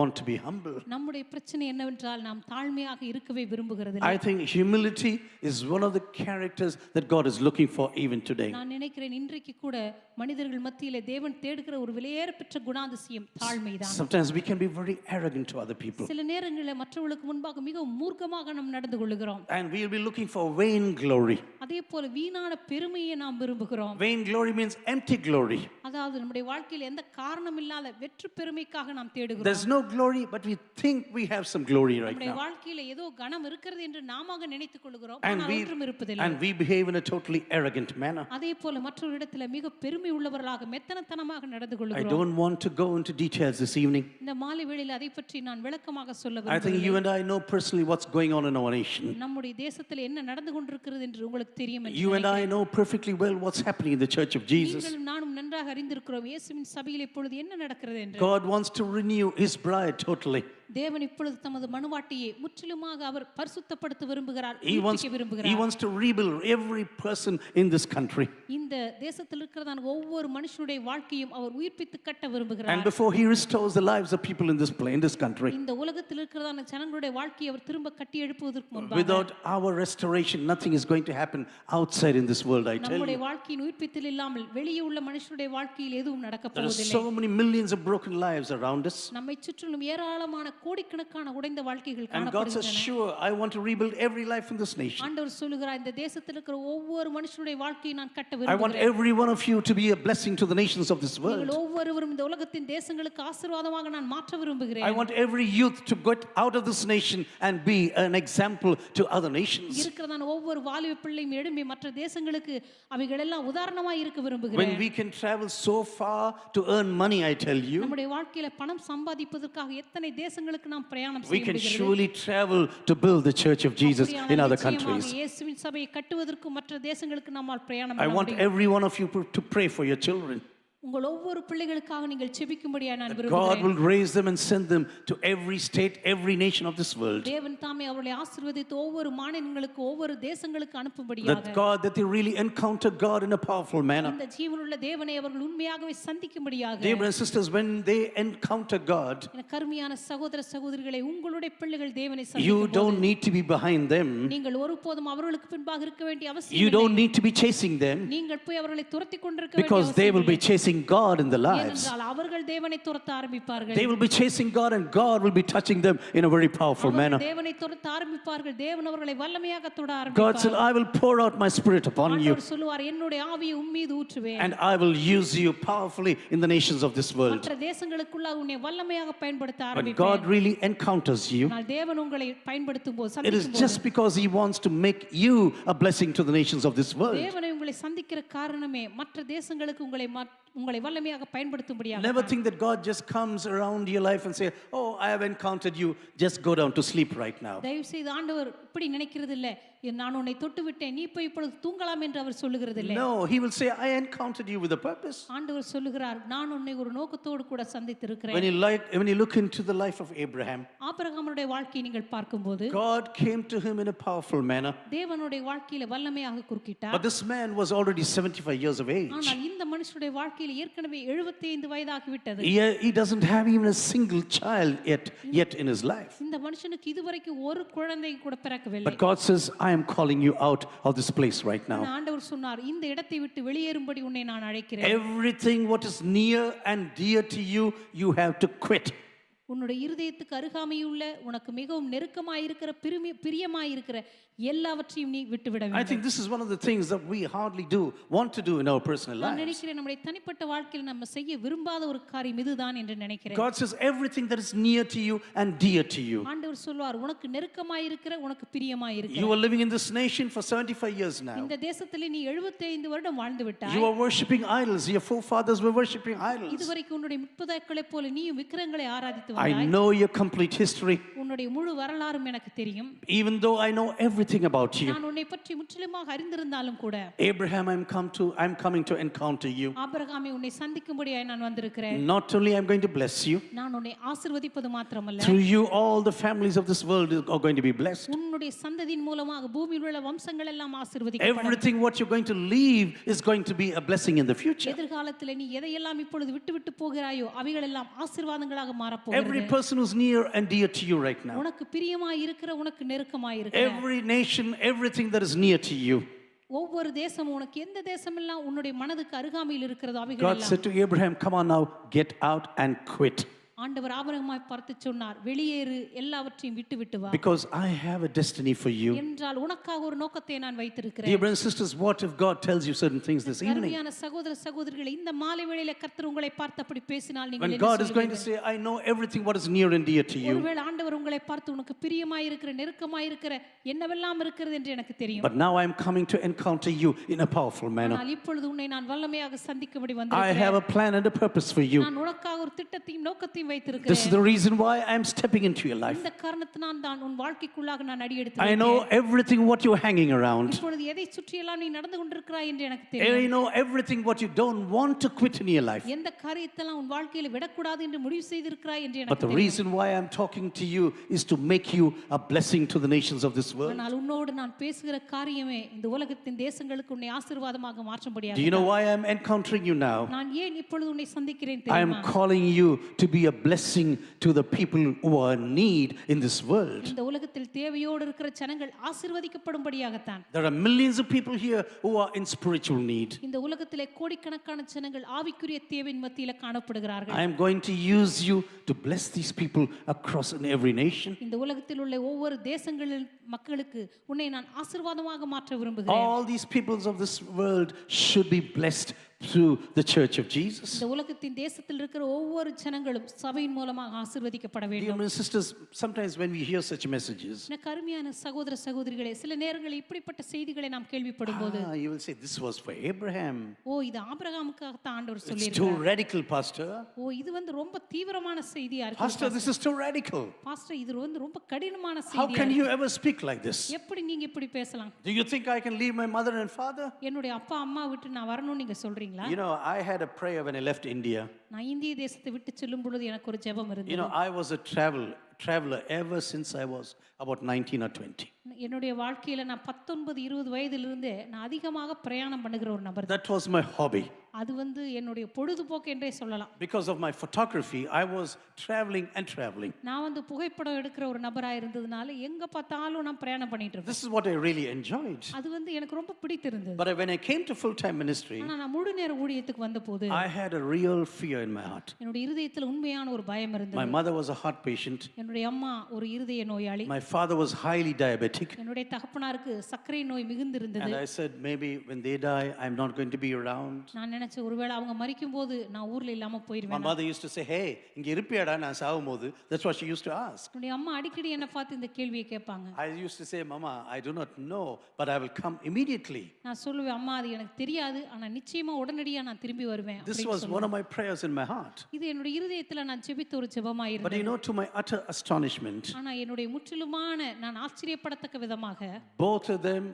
want to be humble. நம்முடைய பிரச்சனை என்னவென்றால் நாம் தாழ்மையாக இருக்கவே விரும்புகிறது. I think humility is one of the characters that God is looking for even today. நான் நினைக்கிறேன் இன்றைக்கு கூட மனிதர்கள் மத்தியிலே தேவன் தேடுகிற ஒரு விலையேறப்பெற்ற குணாதிசயம் தாழ்மைதான். Sometimes we can be very arrogant to other people. சில நேரங்களில் மற்றவர்களுக்கு முன்பாக மிகவும் மூர்க்கமாக நாம் நடந்து கொள்கிறோம். And we'll be looking for vain glory. அதே போல வீணான பெருமையை நாம் விரும்புகிறோம். Vain glory means empty glory. அதாவது நம்முடைய வாழ்க்கையில் எந்த காரணம் இல்லாத வெற்று பெருமைக்காக நாம் தேடுகிறோம். There's no glory, but we think we have some glory right நம்முடைய now. வாழ்க்கையில ஏதோ கனம் இருக்கிறது என்று நாமாக நினைத்துக் கொள்கிறோம். ஆனால் ஒன்றும் இருப்பதில்லை. And we behave in a totally arrogant manner. அதே போல மற்றொரு இடத்துல மிக பெருமை உள்ளவர்களாக மெத்தனத்தனமாக நடந்து I கொள்கிறோம். don't want to go into details this evening. இந்த மாலை வேளையில் அதை பற்றி நான் விளக்கமாக சொல்ல I think விரும்புகிறேன். you and I know personally what's going on in our nation. நம்முடைய தேசத்தில் என்ன நடந்து கொண்டிருக்கிறது என்று உங்களுக்கு தெரியும் என்று You and I know perfectly well what's happening in the Church of Jesus. நீங்களும் நானும் நன்றாக அறிந்திருக்கிறோம் இயேசுவின் சபையில் இப்பொழுது என்ன நடக்கிறது என்று. God wants to renew His bride totally. தேவன் இப்பொழுது தமது மனுவாட்டியை முற்றிலுமாக அவர் பரிசுத்தப்படுத்த விரும்புகிறார், He உயிர்ப்பிக்க விரும்புகிறார். wants to rebuild every person in this country. இந்த தேசத்தில் இருக்கிறதான ஒவ்வொரு மனுஷனுடைய வாழ்க்கையும் அவர் உயிர்ப்பித்து கட்ட And விரும்புகிறார். before He restores the lives of people in this country, இந்த உலகத்தில் இருக்கிறதான ஜனங்களுடைய வாழ்க்கையை அவர் திரும்ப கட்டி எழுப்புவதற்கு முன்பாக without our restoration, nothing is going to happen outside in this world, I tell நம்முடைய you. வாழ்க்கையின் உயிர்ப்பித்தல் இல்லாமல் வெளியே உள்ள மனுஷனுடைய வாழ்க்கையில் எதுவும் நடக்க There are போவதில்லை. so many millions of broken lives around us. நம்மை சுற்றிலும் ஏராளமான கோடிக்கணக்கான உடைந்த வாழ்க்கைகள் And God says, காணப்படுகின்றன. sure, I want to rebuild every life in this nation. ஆண்டவர் சொல்லுகிறார், இந்த தேசத்தில் இருக்கிற ஒவ்வொரு மனுஷனுடைய வாழ்க்கையை நான் கட்ட I want விரும்புகிறேன். every one of you to be a blessing to the nations of this world. நீங்கள் ஒவ்வொருவரும் இந்த உலகத்தின் தேசங்களுக்கு ஆசீர்வாதமாக நான் மாற்ற விரும்புகிறேன். I want every youth to get out of this nation and be an example to other nations. இருக்கிறதான ஒவ்வொரு வாலிப பிள்ளையும் எழும்பி மற்ற தேசங்களுக்கு அவைகள் எல்லாம் உதாரணமாய் இருக்க When விரும்புகிறேன். we can travel so far to earn money, I tell you, நம்முடைய வாழ்க்கையில பணம் சம்பாதிப்பதற்காக எத்தனை தேசங்களுக்கு நாம் பிரயாணம் we செய்ய can முடிகிறது. surely travel to build the Church of Jesus in other நிச்சயமாக countries. இயேசுவின் சபையை கட்டுவதற்கு மற்ற தேசங்களுக்கு நம்மால் பிரயாணம் I பண்ண want முடியும். every one of you to pray for your children. உங்கள் ஒவ்வொரு பிள்ளைகளுக்காக நீங்கள் செபிக்கும்படியாக நான் God விரும்புகிறேன். will raise them and send them to every state, every nation of this world. தேவன் தாமே அவர்களை ஆசீர்வதித்து ஒவ்வொரு மாநிலங்களுக்கு ஒவ்வொரு தேசங்களுக்கு That அனுப்பும்படியாக God, that they really encounter God in a powerful manner. இந்த ஜீவனுள்ள தேவனை அவர்கள் உண்மையாகவே சந்திக்கும்படியாக. Dear brothers and sisters, when they encounter God, என கருமையான சகோதர சகோதரிகளை உங்களுடைய பிள்ளைகள் தேவனை you சந்திக்கும் don't need to be behind them. நீங்கள் ஒருபோதும் அவர்களுக்கு பின்பாக இருக்க வேண்டிய You அவசியம் இல்லை. don't need to be chasing them நீங்கள் போய் அவர்களை துரத்தி கொண்டிருக்க வேண்டிய because they அவசியம் will be இல்லை. chasing God in their lives. ஏனென்றால் அவர்கள் தேவனை துரத்த ஆரம்பிப்பார்கள். They will be chasing God and God will be touching them in a very powerful அவர்கள் manner. தேவனை துரத்த ஆரம்பிப்பார்கள். தேவன் அவர்களை வல்லமையாக தொட God said, ஆரம்பிப்பார். I will pour out my spirit upon you ஆண்டவர் சொல்லுவார், என்னுடைய ஆவியை உம்மீது ஊற்றுவேன். and I will use you powerfully in the nations of this world. மற்ற தேசங்களுக்குள்ளாக உன்னை வல்லமையாக பயன்படுத்த When ஆரம்பிப்பேன். God really encounters you, ஆனால் தேவன் உங்களை பயன்படுத்தும் போது it is சந்திக்கும் just போது because He wants to make you a blessing to the nations of this world. தேவனை உங்களை சந்திக்கிற காரணமே மற்ற தேசங்களுக்கு உங்களை வல்லமையாக பயன்படுத்தும்படியாக. Never think that God just comes around your life and say, oh, I have encountered you, just go down to sleep right now. தயவு செய்து ஆண்டவர் இப்படி நினைக்கிறது இல்லை, நான் உன்னை தொட்டு விட்டேன், நீ போய் இப்பொழுது தூங்கலாம் என்று அவர் சொல்லுகிறது இல்லை. No, He will say, I encountered you with a purpose. ஆண்டவர் சொல்லுகிறார், நான் உன்னை ஒரு நோக்கத்தோடு கூட சந்தித்திருக்கிறேன். When you look into the life of Abraham, ஆபிரகாமுடைய வாழ்க்கையை நீங்கள் பார்க்கும்போது God came to him in a powerful manner. தேவனுடைய வாழ்க்கையில வல்லமையாக குறுக்கிட்டார். But this man was already 75 years of age. ஆனால் இந்த மனுஷனுடைய வாழ்க்கையில ஏற்கனவே 75 வயதாகி விட்டது. He doesn't have even a single child yet in his life. இந்த மனுஷனுக்கு இதுவரைக்கும் ஒரு குழந்தை கூட பிறக்கவில்லை. But God says, I am calling you out of this place right now. ஆண்டவர் சொன்னார், இந்த இடத்தை விட்டு வெளியேறும்படி உன்னை நான் அழைக்கிறேன். Everything what is near and dear to you, you have to quit. உன்னுடைய இருதயத்துக்கு அருகாமையுள்ள உனக்கு மிகவும் நெருக்கமாயிருக்கிற பிரியமாயிருக்கிற எல்லாவற்றையும் நீ விட்டுவிட I வேண்டும். think this is one of the things that we hardly want to do in our personal நான் lives. நினைக்கிறேன் நம்முடைய தனிப்பட்ட வாழ்க்கையில் நம்ம செய்ய விரும்பாத ஒரு காரியம் இதுதான் என்று நினைக்கிறேன். God says everything that is near to you and dear to you. ஆண்டவர் சொல்வார், உனக்கு நெருக்கமாயிருக்கிற உனக்கு பிரியமாயிருக்கிற. You are living in this nation for 75 years now. இந்த தேசத்திலே நீ 75 வருடம் வாழ்ந்து விட்டாய். You are worshiping idols. Your forefathers were worshiping idols. இதுவரைக்கும் உன்னுடைய முற்பதாக்களைப் போல நீயும் விக்கிரகங்களை ஆராதித்து I வந்தாய். know your complete history. உன்னுடைய முழு வரலாறும் எனக்கு தெரியும். Even though I know everything about you. நான் உன்னை பற்றி முற்றிலுமாக அறிந்திருந்தாலும் கூட Abraham, I'm coming to encounter you. ஆபிரகாமே, உன்னை சந்திக்கும்படியாய் நான் வந்திருக்கிறேன். Not only I'm going to bless you, நான் உன்னை ஆசீர்வதிப்பது மாத்திரமல்ல, through you all the families of this world are going to be blessed. உன்னுடைய சந்ததியின் மூலமாக பூமியில் உள்ள வம்சங்கள் எல்லாம் ஆசீர்வதிக்கப்படும். Everything what you're going to leave is going to be a blessing in the future. எதிர்காலத்தில் நீ எதையெல்லாம் இப்பொழுது விட்டு போகிறாயோ அவைகள் எல்லாம் ஆசீர்வாதங்களாக மாறப்போகிறது. Every person who's near and dear to you right now. உனக்கு பிரியமாய் இருக்கிற, உனக்கு நெருக்கமாய் இருக்கிற, Every nation, everything that is near to you. ஒவ்வொரு தேசமும் உனக்கு எந்த தேசமெல்லாம் உன்னுடைய மனதுக்கு அருகாமையில் இருக்கிறதோ அவைகள் God எல்லாம். said to Abraham, come on now, get out and quit. ஆண்டவர் ஆபிரகாமை பார்த்து சொன்னார், வெளியேறு, எல்லாவற்றையும் விட்டு வா, because I have a destiny for you. என்றால் உனக்காக ஒரு நோக்கத்தை நான் வைத்திருக்கிறேன். Dear brothers and sisters, what if God tells you certain things this evening? அருமையான சகோதர சகோதரிகளே, இந்த மாலை வேளையிலே கர்த்தர் உங்களை பார்த்து அப்படி பேசினால் நீங்கள் When என்ன God is going to சொல்வீர்கள்? say, I know everything what is near and dear to you. ஒருவேளை ஆண்டவர் உங்களை பார்த்து உனக்கு பிரியமாயிருக்கிற நெருக்கமாயிருக்கிற என்னவெல்லாம் இருக்கிறது என்று எனக்கு தெரியும். But now I am coming to encounter you in a powerful manner. ஆனால் இப்பொழுது உன்னை நான் வல்லமையாக சந்திக்கும்படி I வந்திருக்கிறேன். have a plan and a purpose for you. நான் உனக்காக ஒரு திட்டத்தையும் நோக்கத்தையும் This is வைத்திருக்கிறேன். the reason why I am stepping into your life. இந்த காரணத்தினால் தான் உன் வாழ்க்கைக்குள்ளாக நான் அடியெடுத்து I know வைத்தேன். everything what you're hanging around. இப்பொழுது எதை சுற்றியெல்லாம் நீ நடந்து கொண்டிருக்கிறாய் என்று எனக்கு I தெரியும். know everything what you don't want to quit in your life. எந்த காரியத்தெல்லாம் உன் வாழ்க்கையில விடக்கூடாது என்று முடிவு செய்திருக்கிறாய் என்று But எனக்கு the தெரியும். reason why I'm talking to you is to make you a blessing to the nations of this world. ஆனால் உன்னோடு நான் பேசுகிற காரியமே இந்த உலகத்தின் தேசங்களுக்கு உன்னை ஆசீர்வாதமாக மாற்றும்படியாக. Do you know why I'm encountering you now? நான் ஏன் இப்பொழுது உன்னை சந்திக்கிறேன் I am தெரியுமா? calling you to be a blessing to the people who are in need in this world. இந்த உலகத்தில் தேவையோடு இருக்கிற ஜனங்கள் ஆசீர்வதிக்கப்படும்படியாகத்தான். There are millions of people here who are in spiritual need. இந்த உலகத்திலே கோடிக்கணக்கான ஜனங்கள் ஆவிக்குரிய தேவையின் மத்தியில காணப்படுகிறார்கள். I am going to use you to bless these people across in every nation. இந்த உலகத்தில் உள்ள ஒவ்வொரு தேசங்களில் மக்களுக்கு உன்னை நான் ஆசீர்வாதமாக மாற்ற விரும்புகிறேன். All these peoples of this world should be blessed through the church of Jesus. இந்த உலகத்தின் தேசத்தில் இருக்கிற ஒவ்வொரு ஜனங்களும் சபையின் மூலமாக ஆசீர்வதிக்கப்பட Dear வேண்டும். brothers and sisters, sometimes when we hear such messages, எனக்கு அருமையான சகோதர சகோதரிகளே, சில நேரங்களில் இப்படிப்பட்ட செய்திகளை நாம் கேள்விப்படும் போது, you will say, this was for Abraham. ஓ இது ஆபிரகாமுக்காகத்தான் ஆண்டவர் It's சொல்லியிருக்கிறார். too radical, Pastor. ஓ இது வந்து ரொம்ப தீவிரமான செய்தியா இருக்கு. Pastor, this is too radical. Pastor இது வந்து ரொம்ப கடினமான How செய்தியா can இருக்கு. you ever speak like this? எப்படி நீங்க இப்படி பேசலாம்? Do you think I can leave my mother and father? என்னுடைய அப்பா அம்மா விட்டு நான் வரணும்னு நீங்க சொல்றீங்களா? You know, I had a prayer when I left India. நான் இந்திய தேசத்தை விட்டு செல்லும் பொழுது எனக்கு ஒரு ஜெபம் You இருந்தது. know, I was a traveler ever since I was about 19 or 20. என்னுடைய வாழ்க்கையில நான் 19 20 வயதிலிருந்தே நான் அதிகமாக பிரயாணம் பண்ணுகிற ஒரு நபர். That was my hobby. அது வந்து என்னுடைய பொழுதுபோக்கு என்றே சொல்லலாம். Because of my photography, I was traveling and traveling. நான் வந்து புகைப்படம் எடுக்கிற ஒரு நபரா இருந்ததுனால எங்க பார்த்தாலும் நான் பிரயாணம் பண்ணிட்டு இருப்பேன். This is what I really enjoyed. அது வந்து எனக்கு ரொம்ப பிடித்திருந்தது. But when I came to full-time ministry, ஆனா நான் முழு நேர ஊழியத்துக்கு வந்தபோது I had a real fear in my heart. என்னுடைய இருதயத்தில் உண்மையான ஒரு பயம் My இருந்தது. mother was a heart patient. என்னுடைய அம்மா ஒரு இருதய நோயாளி. My father was highly diabetic. என்னுடைய தகப்பனாருக்கு சர்க்கரை நோய் மிகுந்து இருந்தது. And I said, maybe when they die, I'm not going to be around. நான் நினைச்சேன் ஒருவேளை அவங்க மரிக்கும்போது நான் ஊர்ல இல்லாம My போயிடுவேன். mother used to say, hey, இங்க இருப்பியாடா நான் சாகும்போது. That's what she used to ask. என்னுடைய அம்மா அடிக்கடி என்ன பார்த்து இந்த கேள்வியை கேட்பாங்க. I used to say, Mama, I do not know, but I will come immediately. நான் சொல்லுவேன், அம்மா அது எனக்கு தெரியாது, ஆனா நிச்சயமா உடனடியா நான் திரும்பி வருவேன். This was one of my prayers in my heart. இது என்னுடைய இருதயத்துல நான் ஜெபித்த ஒரு ஜெபமா But இருந்தது. you know, to my utter astonishment, ஆனா என்னுடைய முற்றிலுமான நான் ஆச்சரியப்படத்தக்க விதமாக both of them,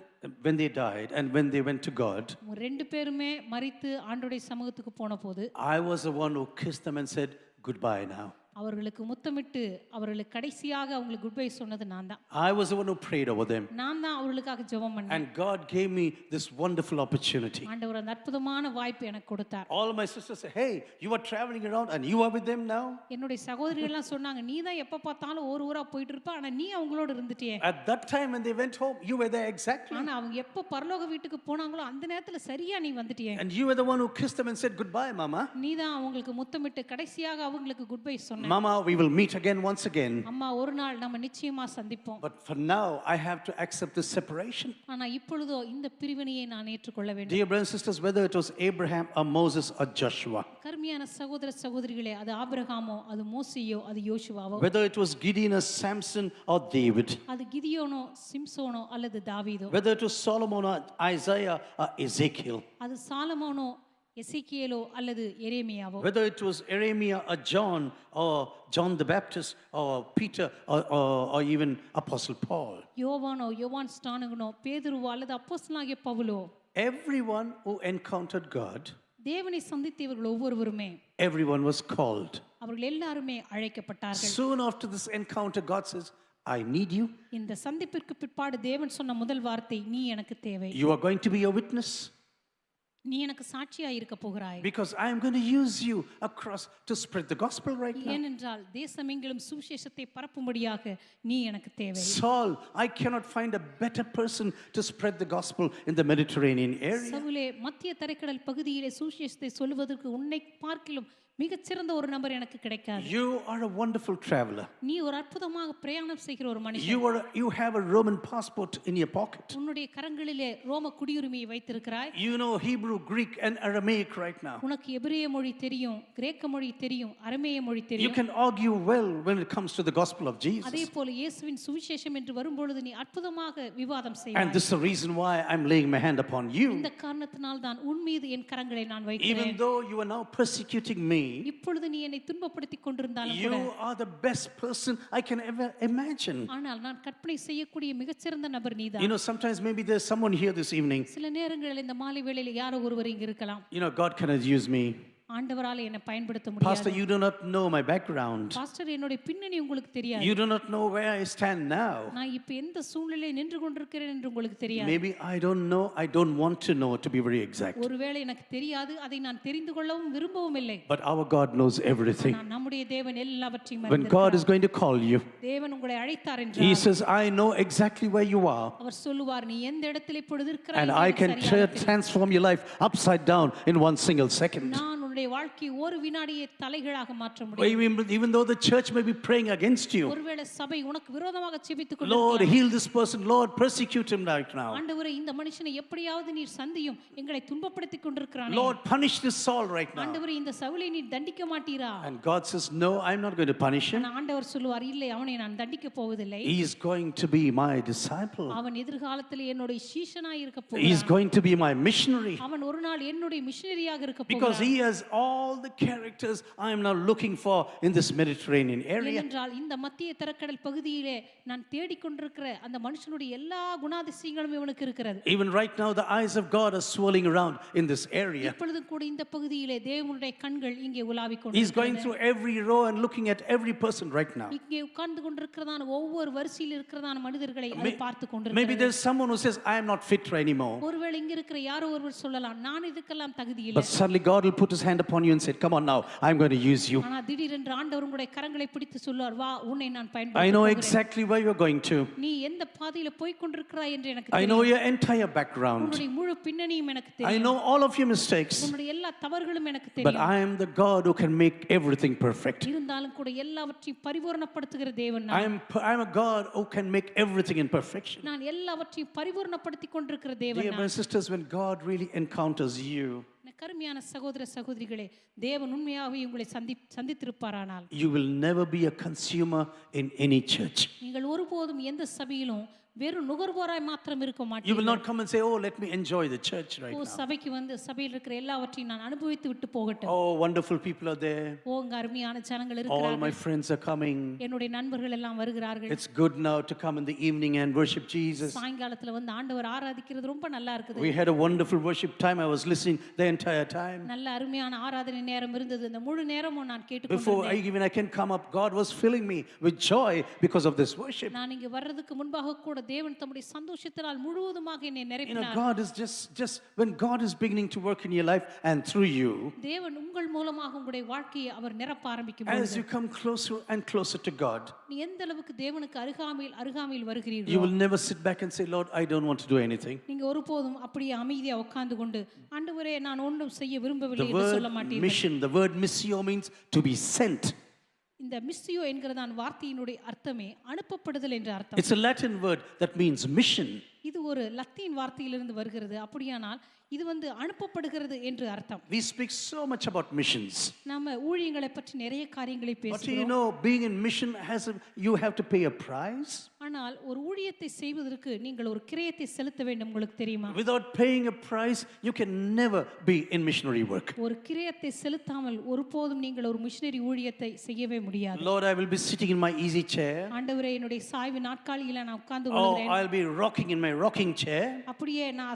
when they died and when they went to God, ரெண்டு பேருமே மரித்து ஆண்டவருடைய சமூகத்துக்கு போன போது I was the one who kissed them and said, goodbye now. அவர்களுக்கு முத்தமிட்டு அவர்களுக்கு கடைசியாக அவங்களுக்கு குட் பை சொன்னது நான் தான். I was the one who prayed over them. நான் தான் அவர்களுக்காக ஜெபம் பண்ணேன். And God gave me this wonderful opportunity. ஆண்டவர் அந்த அற்புதமான வாய்ப்பு எனக்கு கொடுத்தார். All my sisters said, hey, you are traveling around and you are with them now? என்னுடைய சகோதரிகள் எல்லாம் சொன்னாங்க, நீ தான் எப்ப பார்த்தாலும் ஒரு ஊரா போயிட்டு இருப்ப, ஆனா நீ அவங்களோட இருந்துட்டியே. At that time when they went home, you were there exactly. ஆனா அவங்க எப்ப பரலோக வீட்டுக்கு போனாங்களோ அந்த நேரத்துல சரியா நீ வந்துட்டியே. And you were the one who kissed them and said, goodbye, Mama. நீ தான் அவங்களுக்கு முத்தமிட்டு கடைசியாக அவங்களுக்கு குட் பை சொன்ன. Mama, we will meet again once again. அம்மா ஒரு நாள் நம்ம நிச்சயமா சந்திப்போம். But for now, I have to accept this separation. ஆனா இப்பொழுதோ இந்த பிரிவினையை நான் ஏற்றுக்கொள்ள வேண்டும். Dear brothers and sisters, whether it was Abraham or Moses or Joshua, கர்மியான சகோதர சகோதரிகளே, அது ஆபிரகாமோ அது மோசேயோ அது யோசுவாவோ, whether it was Gideon or Samson or David, அது கிதியோனோ சிம்சோனோ அல்லது தாவீதோ, whether it was Solomon or Isaiah or Ezekiel, அது சாலமோனோ எசேக்கியேலோ அல்லது எரேமியாவோ, whether it was Jeremiah or John or John the Baptist or Peter or even Apostle Paul, யோவானோ யோவான் ஸ்நானகனோ பேதுருவோ அல்லது அப்போஸ்தலனாகிய பவுலோ, everyone who encountered God, தேவனை சந்தித்தவர்கள் ஒவ்வொருவருமே, everyone was called. அவர்கள் எல்லாருமே அழைக்கப்பட்டார்கள். Soon after this encounter, God says, I need you. இந்த சந்திப்பிற்கு பிற்பாடு தேவன் சொன்ன முதல் வார்த்தை, நீ எனக்கு தேவை. You are going to be a witness. நீ எனக்கு சாட்சியா இருக்க போகிறாய். Because I am going to use you across to spread the gospel right now. ஏனென்றால் தேசமெங்கிலும் சுவிசேஷத்தை பரப்பும்படியாக நீ எனக்கு தேவை. Saul, I cannot find a better person to spread the gospel in the Mediterranean area. சவுலே, மத்திய தரைக்கடல் பகுதியிலே சுவிசேஷத்தை சொல்வதற்கு உன்னை பார்க்கிலும் மிகச்சிறந்த ஒரு நபர் எனக்கு கிடைக்காது. You are a wonderful traveler. நீ ஒரு அற்புதமாக பிரயாணம் செய்கிற ஒரு மனுஷன். You have a Roman passport in your pocket. உன்னுடைய கரங்களிலே ரோம குடியுரிமையை வைத்திருக்கிறாய். You know Hebrew, Greek and Aramaic right now. உனக்கு எபிரேய மொழி தெரியும், கிரேக்க மொழி தெரியும், அரமேய மொழி You தெரியும். can argue well when it comes to the gospel of Jesus. அதேபோல இயேசுவின் சுவிசேஷம் என்று வரும்பொழுது நீ அற்புதமாக விவாதம் And செய்வாய். this is the reason why I'm laying my hand upon you. இந்த காரணத்தினால் தான் உன் மீது என் கரங்களை நான் வைக்கிறேன். Even though you are now persecuting me, இப்பொழுது நீ என்னை துன்பப்படுத்திக் கொண்டிருந்தாலும் you கூட, are the best person I can ever imagine. ஆனால் நான் கற்பனை செய்யக்கூடிய மிகச்சிறந்த நபர் You நீதான். know, sometimes maybe there's someone here this evening. சில நேரங்களில் இந்த மாலை வேளையில் யாரோ ஒருவர் இங்க இருக்கலாம். You know, God cannot use me. ஆண்டவரால் என்னை பயன்படுத்த Pastor, முடியாது. you do not know my background. Pastor, என்னுடைய பின்னணி உங்களுக்கு தெரியாது. You do not know where I stand now. நான் இப்ப எந்த சூழ்நிலையில் நின்று கொண்டிருக்கிறேன் என்று உங்களுக்கு தெரியாது. Maybe I don't know. I don't want to know, to be very exact. ஒருவேளை எனக்கு தெரியாது, அதை நான் தெரிந்து கொள்ளவும் விரும்பவும் இல்லை. But our God knows everything. ஆனால் நம்முடைய தேவன் எல்லாவற்றையும் When God is going to call you, தேவன் உங்களை அழைத்தார் He என்றால் says, I know exactly where you are. அவர் சொல்லுவார், நீ எந்த இடத்தில் இப்பொழுது இருக்கிறாய் And என்று I எனக்கு can சரியாக தெரியும். transform your life upside down in one single second. நான் உன்னுடைய வாழ்க்கையை ஒரு வினாடியை தலைகீழாக மாற்ற முடியும். Even though the church may be praying against you, ஒருவேளை சபை உனக்கு விரோதமாக ஜெபித்துக் Lord, கொண்டிருக்கலாம். heal this person. Lord, persecute him right now. ஆண்டவரே, இந்த மனுஷனை எப்படியாவது நீர் சந்தியும், எங்களை துன்பப்படுத்திக் கொண்டிருக்கிறானே. Lord, punish this Saul right now. ஆண்டவரே, இந்த சவுலை நீர் தண்டிக்க மாட்டீரா? And God says, no, I'm not going to punish him. ஆனா ஆண்டவர் சொல்லுவார், இல்லை, அவனை நான் தண்டிக்க போவதில்லை. He is going to be my disciple. அவன் எதிர்காலத்தில் என்னுடைய சீஷனாய் இருக்க He is போகிறான். going to be my missionary. அவன் ஒரு நாள் என்னுடைய மிஷனரியாக இருக்க Because போகிறான். he has all the characters I am now looking for in this Mediterranean area. ஏனென்றால் இந்த மத்திய தரைக்கடல் பகுதியிலே நான் தேடிக்கொண்டிருக்கிற அந்த மனுஷனுடைய எல்லா குணாதிசயங்களும் இவனுக்கு இருக்கிறது. Even right now, the eyes of God are swirling around in this area. இப்பொழுதும் கூட இந்த பகுதியிலே தேவனுடைய கண்கள் இங்கே உலாவிக் He's going கொண்டிருக்கிறது. through every row and looking at every person right now. இங்கே உட்கார்ந்து கொண்டிருக்கிறதான ஒவ்வொரு வரிசையில் இருக்கிறதான மனிதர்களை அது பார்த்து Maybe கொண்டிருக்கிறது. there's someone who says, I am not fit for anymore. ஒருவேளை இங்க இருக்கிற யாரோ ஒருவர் சொல்லலாம், நான் இதுக்கெல்லாம் தகுதி But இல்லை. suddenly God will put his hand upon you and say, come on now, I'm going to use you. ஆனா திடீரென்று ஆண்டவர் உங்களுடைய கரங்களை பிடித்து சொல்லுவார், வா, உன்னை நான் I பயன்படுத்த know போகிறேன். exactly where you're going to. நீ எந்த பாதையில போய் கொண்டிருக்கிறாய் என்று எனக்கு I know தெரியும். your entire background. உன்னுடைய முழு பின்னணியும் எனக்கு I தெரியும். know all of your mistakes. உன்னுடைய எல்லா தவறுகளும் எனக்கு But தெரியும். I am the God who can make everything perfect. இருந்தாலும் கூட எல்லாவற்றையும் பரிபூரணப்படுத்துகிற தேவன் I நான். am a God who can make everything in perfection. நான் எல்லாவற்றையும் பரிபூரணப்படுத்தி கொண்டிருக்கிற தேவன் Dear நான். brothers and sisters, when God really encounters you, கருமையான சகோதர சகோதரிகளே, தேவன் உண்மையாகவே உங்களை சந்தித்திருப்பாரானால் you will never be a consumer in any church. நீங்கள் ஒருபோதும் எந்த சபையிலும் வெறும் நுகர்வோராய் மாத்திரம் இருக்க You will மாட்டீர்கள். not come and say, oh, let me enjoy the church right now. சபைக்கு வந்து சபையில் இருக்கிற எல்லாவற்றையும் நான் அனுபவித்து விட்டு போகட்டும். Oh, wonderful people are there. அங்க அருமையான ஜனங்கள் All my இருக்கிறார்கள், friends are coming. என்னுடைய நண்பர்கள் எல்லாம் வருகிறார்கள். It's good now to come in the evening and worship Jesus. சாயங்காலத்துல வந்து ஆண்டவர் ஆராதிக்கிறது ரொம்ப நல்லா இருக்குது. We had a wonderful worship time. I was listening the entire time. நல்ல அருமையான ஆராதனை நேரம் இருந்தது. இந்த முழு நேரமும் நான் Before கேட்டுக்கொண்டிருந்தேன். I can come up, God was filling me with joy because of this worship. நான் இங்க வர்றதுக்கு முன்பாக கூட தேவன் தம்முடைய சந்தோஷத்தினால் முழுவதுமாக என்னை You know, நிரப்பினார். God is just when God is beginning to work in your life and through you, தேவன் உங்கள் மூலமாக உங்களுடைய வாழ்க்கையை அவர் நிரப்ப ஆரம்பிக்கும் as பொழுது you come closer and closer to God, நீ எந்த அளவுக்கு தேவனுக்கு அருகாமையில் you வருகிறீர்களோ, will never sit back and say, Lord, I don't want to do anything. நீங்க ஒருபோதும் அப்படியே அமைதியா உட்கார்ந்து கொண்டு, ஆண்டவரே, நான் ஒன்றும் செய்ய விரும்பவில்லை The என்று சொல்ல word மாட்டீர்கள். mission, the word missio means to be sent. இந்த மிஸ்ஸியோ என்கிறதான வார்த்தையினுடைய அர்த்தமே அனுப்பப்படுதல் என்ற அர்த்தம். It's a Latin word that means mission. இது ஒரு லத்தீன் வார்த்தையிலிருந்து வருகிறது. அப்படியானால் இது வந்து அனுப்பப்படுகிறது என்று அர்த்தம். We speak so much about missions. நாம ஊழியங்களை பற்றி நிறைய காரியங்களை But you பேசுகிறோம். know, being in mission you have to pay a price. ஆனால் ஒரு ஊழியத்தை செய்வதற்கு நீங்கள் ஒரு கிரயத்தை செலுத்த வேண்டும், உங்களுக்கு தெரியுமா? Without paying a price, you can never be in missionary work. ஒரு கிரயத்தை செலுத்தாமல் ஒருபோதும் நீங்கள் ஒரு மிஷனரி ஊழியத்தை செய்யவே முடியாது. Lord, I will be sitting in my easy chair. ஆண்டவரே, என்னுடைய சாய்வு நாட்காலியில நான் உட்கார்ந்து Oh, கொள்கிறேன். I'll be rocking in my rocking chair. அப்படியே நான்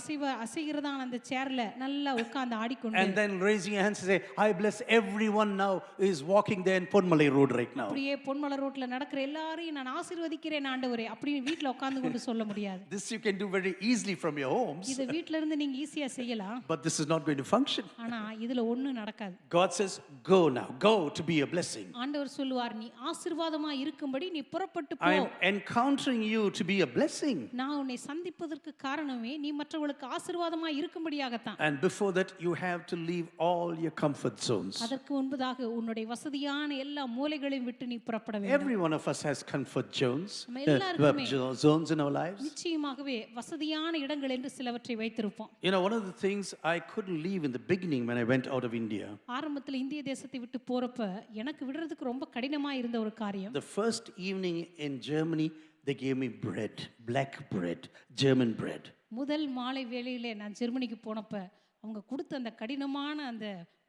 அசைகிறதான அந்த சேர்ல நல்லா உட்கார்ந்து ஆடிக்கொண்டு, And then raising your hands and say, I bless everyone now who is walking there in Ponmalai Road right now. அப்படியே பொன்மலை ரோட்ல நடக்கிற எல்லாரையும் நான் ஆசீர்வதிக்கிறேன் ஆண்டவரே அப்படின்னு வீட்ல உட்கார்ந்து கொண்டு சொல்ல முடியாது. This you can do very easily from your homes. இது வீட்ல இருந்து நீங்க ஈஸியா செய்யலாம். But this is not going to function. ஆனா இதுல ஒண்ணும் நடக்காது. God says, go now, go to be a blessing. ஆண்டவர் சொல்லுவார், நீ ஆசீர்வாதமா இருக்கும்படி நீ புறப்பட்டு போ. I am encountering you to be a blessing. நான் உன்னை சந்திப்பதற்கு காரணமே நீ மற்றவர்களுக்கு ஆசீர்வாதமா இருக்கும்படியாகத்தான். And before that, you have to leave all your comfort zones. அதற்கு முன்பதாக உன்னுடைய வசதியான எல்லா மூலைகளையும் விட்டு நீ புறப்பட வேண்டும். Every one of us has comfort zones, நம்ம எல்லாருக்குமே zones in our lives. நிச்சயமாகவே வசதியான இடங்கள் என்று சிலவற்றை வைத்திருப்போம். You know, one of the things I couldn't leave in the beginning when I went out of India, ஆரம்பத்தில் இந்திய தேசத்தை விட்டு போறப்ப எனக்கு விடுறதுக்கு ரொம்ப கடினமா இருந்த ஒரு காரியம். the first evening in Germany, they gave me bread, black bread, German bread. முதல் மாலை வேளையிலே நான் ஜெர்மனிக்கு போனப்ப அவங்க கொடுத்த அந்த கடினமான அந்த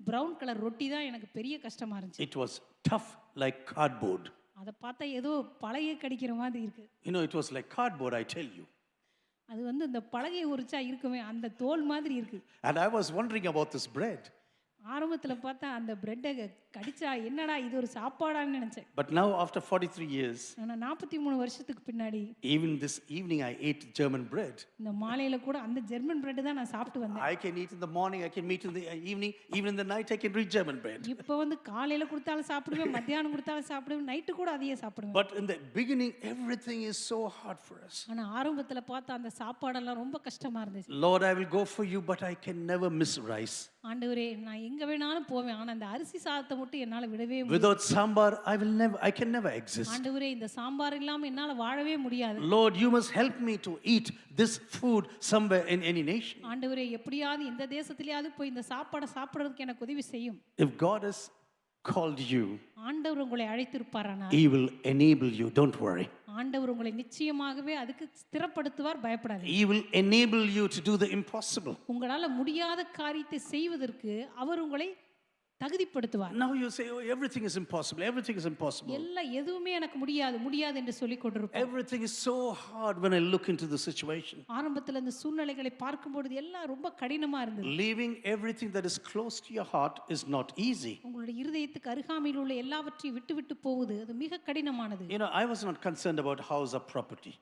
பிரவுன் கலர் ரொட்டி தான் எனக்கு பெரிய கஷ்டமா இருந்துச்சு. It was tough like cardboard. அதை பார்த்தா ஏதோ பழைய கடிக்கிற மாதிரி இருக்கு. You know, it was like cardboard, I tell you. அது வந்து இந்த பலகையை உரிச்சா இருக்குமே அந்த தோல் மாதிரி இருக்கு. And I was wondering about this bread. ஆரம்பத்தில் பார்த்தா அந்த பிரெட்டை கடிச்சா என்னடா இது ஒரு சாப்பாடான்னு நினைச்சேன். But now after 43 years, ஆனால் 43 வருஷத்துக்கு பின்னாடி even this evening I ate German bread. இந்த மாலையில கூட அந்த ஜெர்மன் பிரெட் தான் நான் சாப்பிட்டு வந்தேன். I can eat in the morning, I can eat in the evening, even in the night I can eat German bread. இப்போ வந்து காலையில கொடுத்தாலும் சாப்பிடுவேன், மத்தியானம் கொடுத்தாலும் சாப்பிடுவேன், நைட்டு கூட அதையே சாப்பிடுவேன். But in the beginning everything is so hard for us. ஆனா ஆரம்பத்துல பார்த்தா அந்த சாப்பாடெல்லாம் ரொம்ப கஷ்டமா இருந்துச்சு. Lord, I will go for you, but I can never miss rice. ஆண்டவரே நான் எங்க வேணாலும் போவேன், ஆனா அந்த அரிசி சாதத்தை மட்டும் என்னால விடவே முடியாது. Without sambar I can never exist. ஆண்டவரே இந்த சாம்பார் இல்லாம என்னால வாழவே முடியாது. Lord, you must help me to eat this food somewhere in any nation. ஆண்டவரே எப்படியாவது இந்த தேசத்திலேயாவது போய் இந்த சாப்பாடை சாப்பிடுறதுக்கு எனக்கு உதவி செய்யும். If God has called you, ஆண்டவர் உங்களை அழைத்திருப்பாரானா he will enable you, don't worry. ஆண்டவர் உங்களை நிச்சயமாகவே அதுக்கு ஸ்திரப்படுத்துவார், பயப்படாதீங்க. He will enable you to do the impossible. உங்களால முடியாத காரியத்தை செய்வதற்கு அவர் உங்களை தகுதிப்படுத்துவார். Now you say, oh, everything is impossible, everything is impossible. எல்லாம் எதுவுமே எனக்கு முடியாது முடியாது என்று சொல்லிக் கொண்டிருப்போம். Everything is so hard when I look into the situation. ஆரம்பத்தில் அந்த சூழ்நிலைகளை பார்க்கும்போது எல்லாம் ரொம்ப கடினமா இருந்தது. Leaving everything that is close to your heart is not easy. உங்களுடைய இருதயத்துக்கு அருகாமையில் உள்ள எல்லாவற்றையும் விட்டு போவது அது மிக கடினமானது. You know, I was not concerned about house or property,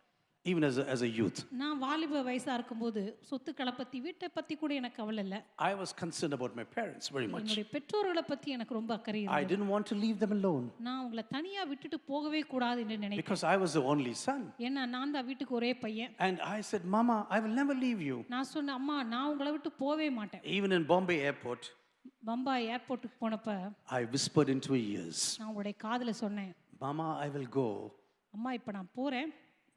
even as a youth. நான் வாலிப வயசா இருக்கும்போது சொத்துக்களை பத்தி வீட்டை பத்தி கூட எனக்கு கவலை இல்ல. I was concerned about my parents very much. என்னுடைய பெற்றோர்களை பத்தி எனக்கு ரொம்ப அக்கறை இருந்தது. I didn't want to leave them alone. நான் அவங்களை தனியா விட்டுட்டு போகவே கூடாது என்று நினைத்தேன். Because I was the only son. ஏன்னா நான் தான் வீட்டுக்கு ஒரே பையன். And I said, Mama, I will never leave you. நான் சொன்னேன், அம்மா நான் உங்களை விட்டு போவே மாட்டேன். Even in Bombay airport, Bombay ஏர்போர்ட்டுக்கு போனப்ப I whispered into her ears, நான் உங்களுடைய காதுல சொன்னேன், Mama, I will go, அம்மா இப்ப நான் போறேன்,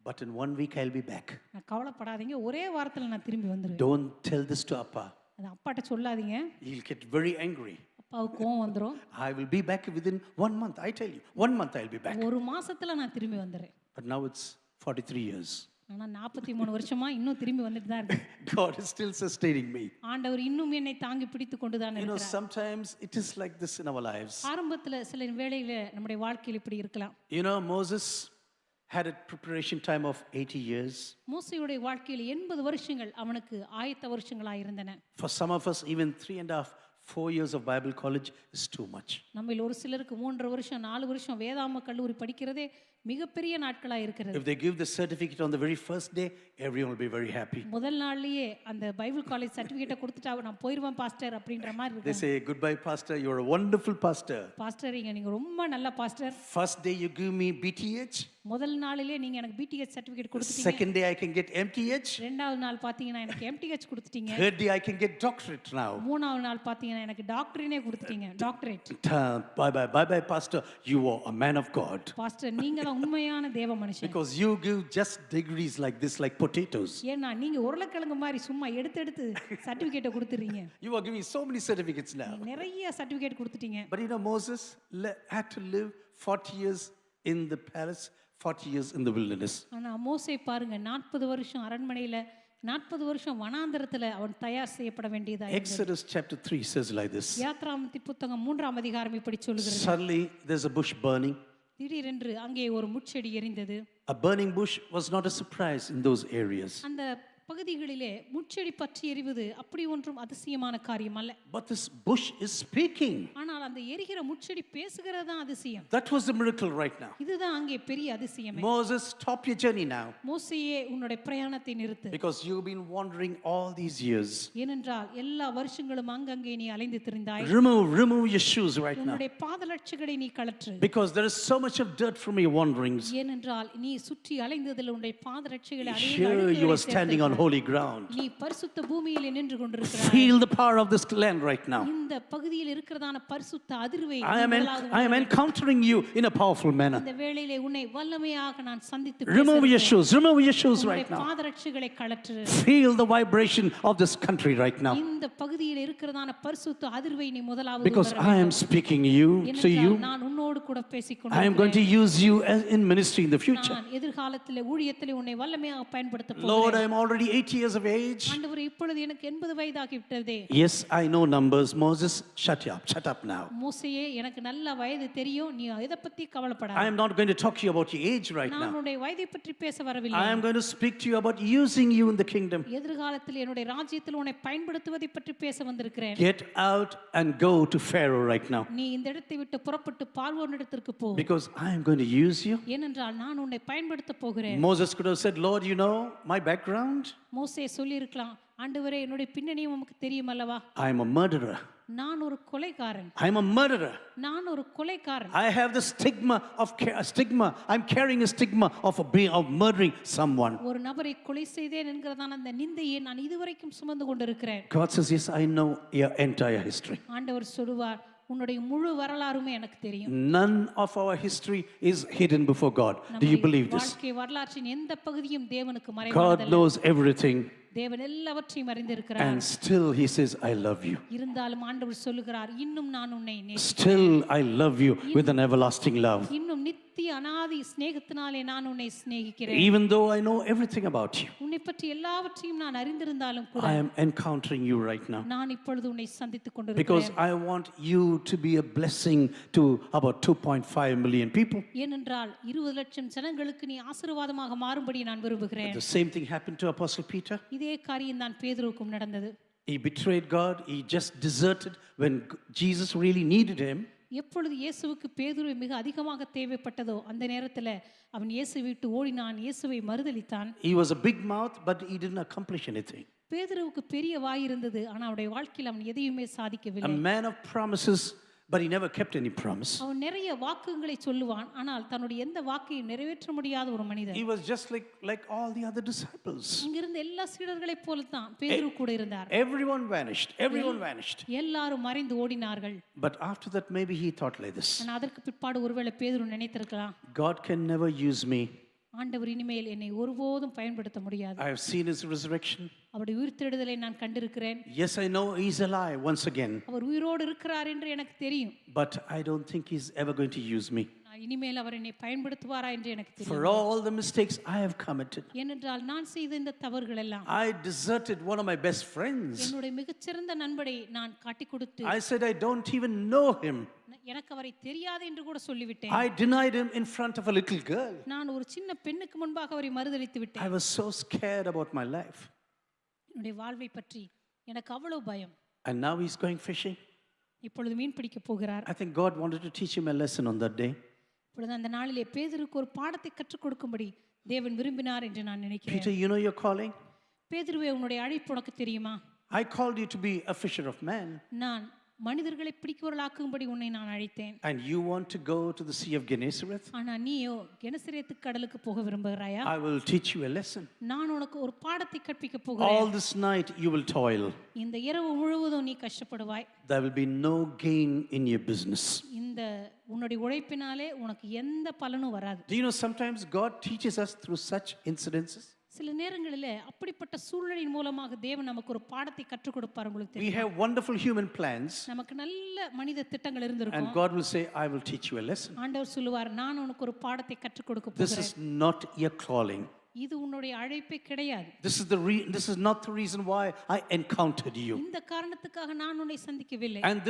but in 1 week I'll be back. நான் கவலைப்படாதீங்க, ஒரே வாரத்துல நான் திரும்பி வந்துருவேன். Don't tell this to Appa. அது அப்பாட்ட சொல்லாதீங்க, He'll get very angry. அப்பாவுக்கு கோவம் வந்துரும். I will be back within 1 month, I tell you. 1 month I'll be back. ஒரு மாசத்துல நான் திரும்பி வந்துறேன். But now it's 43 years. ஆனா 43 வருஷமா இன்னும் திரும்பி வந்துட்டு தான் இருக்கு. God is still sustaining me. ஆண்டவர் இன்னும் என்னை தாங்கி பிடித்து கொண்டு தான் You know, இருக்கிறார். sometimes it is like this in our lives. ஆரம்பத்துல சில வேளையில நம்முடைய வாழ்க்கையில் இப்படி இருக்கலாம். You know, Moses had a preparation time of 80 years. மோசேயுடைய வாழ்க்கையில் 80 வருஷங்கள் அவனுக்கு ஆயத்த வருஷங்களாக இருந்தன. For some of us, even 3.5, 4 years of Bible college is too much. நம்மில் ஒரு சிலருக்கு 3 வருஷம் 4 வருஷம் வேதாம கல்லூரி படிக்கிறதே மிகப்பெரிய நாட்களா இருக்கிறது. If they give the certificate on the very first day, everyone will be very happy. முதல் நாள்லயே அந்த பைபிள் காலேஜ் சர்டிபிகேட்டை கொடுத்துட்டா நான் போயிடுவேன் பாஸ்டர் அப்படின்ற மாதிரி They இருக்கு. say, goodbye, pastor, you're a wonderful pastor. Pastor நீங்க ரொம்ப நல்ல pastor. First day you give me BTH. முதல் நாளிலே நீங்க எனக்கு பிடிஎச் சர்டிபிகேட் கொடுத்துட்டீங்க. Second day I can get MTH. இரண்டாவது நாள் பாத்தீங்கன்னா எனக்கு எம்டிஹெச் கொடுத்துட்டீங்க. Third day I can get doctorate now. மூணாவது நாள் பாத்தீங்கன்னா எனக்கு டாக்டரினே கொடுத்துட்டீங்க, doctorate. Bye, pastor, you are a man of God. Pastor நீங்க தான் உண்மையான தேவ மனுஷன். Because you give just degrees like this, like potatoes. ஏன்னா நீங்க உருளைக்கிழங்கு மாதிரி சும்மா எடுத்து சர்டிபிகேட்டை கொடுத்துறீங்க. You are giving so many certificates now. நிறைய சர்டிபிகேட் கொடுத்துட்டீங்க. But you know, Moses had to live 40 years in the palace, 40 years in the wilderness. ஆனா மோசே பாருங்க 40 வருஷம் அரண்மனையில 40 வருஷம் வனாந்தரத்துல அவன் தயார் செய்யப்பட வேண்டியதா இருந்தது. Exodus chapter 3 says like this. யாத்ராகமத்தின் புத்தகம் 3ஆம் அதிகாரம் இப்படி சொல்லுகிறது. Suddenly there's a bush burning. திடீரென்று அங்கே ஒரு முட்செடி எரிந்தது. A burning bush was not a surprise in those areas. அந்த பகுதிகளிலே முட்செடி பற்றி எரிவது அப்படி ஒன்றும் அதிசயமான காரியம் அல்ல. But this bush is speaking. ஆனால் அந்த எரிகிற முட்செடி பேசுகிறது தான் அதிசயம். That was the miracle right now. இதுதான் அங்கே பெரிய அதிசயமே. Moses, stop your journey now. மோசேயே உன்னுடைய பிரயாணத்தை நிறுத்து. Because you've been wandering all these years. ஏனென்றால் எல்லா வருஷங்களும் அங்கங்கே நீ அலைந்து திரிந்தாய். Remove your shoes right now. உன்னுடைய பாதரட்சைகளை நீ கழற்று. Because there is so much of dirt from your wanderings. ஏனென்றால் நீ சுற்றி அலைந்ததில் உன்னுடைய பாதரட்சைகளை Here you are standing on holy ground. நீ பரிசுத்த பூமியிலே நின்று கொண்டிருக்கிறாய். Feel the power of this land right now. இந்த பகுதியில் இருக்கிறதான பரிசுத்த அதிர்வை I am encountering you in a powerful manner. இந்த வேளையிலே உன்னை வல்லமையாக நான் சந்தித்து Remove your shoes right now. பாதரட்சைகளை கழற்று. Feel the vibration of this country right now. இந்த பகுதியில் இருக்கிறதான பரிசுத்த அதிர்வை நீ முதலாவது Because I am speaking to you. நான் உன்னோடு கூட பேசிக்கொண்டிருக்கிறேன். I am going to use you in ministry in the future. நான் எதிர்காலத்திலே ஊழியத்திலே உன்னை வல்லமையாக பயன்படுத்த போகிறேன். Lord, I am already 80 years of age. ஆண்டவரே, இப்பொழுது எனக்கு 80 வயதாகிவிட்டதே. Yes, I know numbers. Moses, shut up now. மோசேயே, எனக்கு நல்ல வயது தெரியும், நீ எதை பத்தி கவலைப்படாத. I am not going to talk to you about your age right now. நான் உன்னுடைய வயதை பற்றி பேச வரவில்லை. I am going to speak to you about using you in the kingdom. எதிர்காலத்தில் என்னுடைய ராஜ்யத்தில் உன்னை பயன்படுத்துவதை பற்றி பேச வந்திருக்கிறேன். Get out and go to Pharaoh right now. நீ இந்த இடத்தை விட்டு புறப்பட்டு பார்வோனிடத்திற்கு போ. Because I am going to use you. ஏனென்றால் நான் உன்னை பயன்படுத்த போகிறேன். Moses could have said, Lord, you know my background. மோசே சொல்லியிருக்கலாம், ஆண்டவரே, என்னுடைய பின்னணியும் உமக்கு தெரியும் அல்லவா? I am a murderer. நான் ஒரு கொலைகாரன். I am a murderer. நான் ஒரு கொலைகாரன். I have the stigma. I'm carrying a stigma of murdering someone. ஒரு நபரை கொலை செய்தேன் என்கிறதான அந்த நிந்தையை நான் இதுவரைக்கும் சுமந்து கொண்டிருக்கிறேன். God says, yes, I know your entire history. ஆண்டவர் சொல்வார், உன்னுடைய முழு வரலாறுமே எனக்கு தெரியும். None of our history is hidden before God. Do you believe this? வாழ்க்கை வரலாற்றின் எந்த பகுதியும் தேவனுக்கு மறைவானதல்ல. God knows everything. தேவன் எல்லாவற்றையும் அறிந்திருக்கிறார். And still he says, I love you. இருந்தாலும் ஆண்டவர் சொல்லுகிறார், இன்னும் நான் உன்னை நேசிக்கிறேன். Still I love you with an everlasting love. இன்னும் நித்திய அநாதி ஸ்நேகத்தினாலே நான் உன்னை சிநேகிக்கிறேன். Even though I know everything about you. உன்னை பற்றி எல்லாவற்றையும் நான் அறிந்திருந்தாலும் கூட I am encountering you right now. நான் இப்பொழுது உன்னை சந்தித்துக் கொண்டிருக்கிறேன். Because I want you to be a blessing to about 2.5 million people. ஏனென்றால் 20 லட்சம் ஜனங்களுக்கு நீ ஆசீர்வாதமாக மாறும்படி நான் விரும்புகிறேன். The same thing happened to Apostle Peter. இதே காரியம் தான் பேதுருவுக்கும் நடந்தது. He betrayed God. He just deserted when Jesus really needed him. எப்பொழுது இயேசுவுக்கு பேதுரு மிக அதிகமாக தேவைப்பட்டதோ அந்த நேரத்தில் அவன் இயேசு விட்டு ஓடினான், இயேசுவை மறுதலித்தான். He was a big mouth, but he didn't accomplish anything. பேதுருவுக்கு பெரிய வாய் இருந்தது, ஆனால் அவருடைய வாழ்க்கையில் அவன் எதையுமே சாதிக்கவில்லை. A man of promises, but he never kept any promise. அவன் நிறைய வாக்குகளை சொல்லுவான், ஆனால் தன்னுடைய எந்த வாக்கையும் நிறைவேற்ற முடியாத ஒரு மனிதன். He was just like all the other disciples. இங்கிருந்த எல்லா சீடர்களைப் போல தான் பேதுரு கூட இருந்தார். Everyone vanished. எல்லாரும் மறைந்து ஓடினார்கள். But after that maybe he thought like this. ஆனால் அதற்கு பிற்பாடு ஒருவேளை பேதுரு நினைத்திருக்கலாம், God can never use me. ஆண்டவர் இனிமேல் என்னை ஒருபோதும் பயன்படுத்த முடியாது. I have seen his resurrection. அவருடைய உயிர்த்தெழுதலை நான் கண்டிருக்கிறேன். Yes, I know he's alive once again. அவர் உயிரோடு இருக்கிறார் என்று எனக்கு தெரியும். But I don't think he's ever going to use me. இனிமேல் அவர் என்னை பயன்படுத்துவாரா என்று எனக்கு தெரியும். For all the mistakes I have committed. ஏனென்றால் நான் செய்த இந்த தவறுகள் எல்லாம், I deserted one of my best friends. என்னுடைய மிகச்சிறந்த நண்பரை நான் காட்டிக் கொடுத்து, I said I don't even know him. எனக்கு அவரை தெரியாது என்று கூட சொல்லிவிட்டேன். I denied him in front of a little girl. நான் ஒரு சின்ன பெண்ணுக்கு முன்பாக அவரை மறுதலித்து விட்டேன். I was so scared about my life. என்னுடைய வாழ்வை பற்றி எனக்கு அவ்வளவு பயம். And now he's going fishing. இப்பொழுது மீன் பிடிக்க போகிறார். I think God wanted to teach him a lesson on that day. இப்பொழுது அந்த நாளிலே பேதுருக்கு ஒரு பாடத்தை கற்றுக் கொடுக்கும்படி தேவன் விரும்பினார் என்று நான் நினைக்கிறேன். Peter, you know your calling? பேதுருவே, உன்னுடைய அழைப்பு உனக்கு தெரியுமா? I called you to be a fisher of men. நான் மனிதர்களை பிடிக்கிறவர்களாக்கும்படி உன்னை நான் அழைத்தேன். And you want to go to the Sea of Gennesareth? ஆனா நீயோ கெனசரேத்து கடலுக்கு போக விரும்புகிறாயா? I will teach you a lesson. நான் உனக்கு ஒரு பாடத்தை கற்பிக்க போகிறேன். All this night you will toil. இந்த இரவு முழுவதும் நீ கஷ்டப்படுவாய். There will be no gain in your business. இந்த உன்னுடைய உழைப்பினாலே உனக்கு எந்த பலனும் வராது. Do you know sometimes God teaches us through such incidences? சில நேரங்களிலே அப்படிப்பட்ட சூழ்நிலையின் மூலமாக தேவன் நமக்கு ஒரு பாடத்தை கற்றுக் கொடுப்பார். உங்களுக்கு We தெரியும், have wonderful human plans. நமக்கு நல்ல மனித திட்டங்கள் இருந்திருக்கும். And God will say, I will teach you a lesson. ஆண்டவர் சொல்லுவார், நான் உனக்கு ஒரு பாடத்தை கற்றுக் கொடுக்க This போகிறேன். is not your calling. இது உன்னுடைய அழைப்பே கிடையாது. This is not the reason why I encountered you. இந்த காரணத்துக்காக நான் உன்னை சந்திக்கவில்லை. And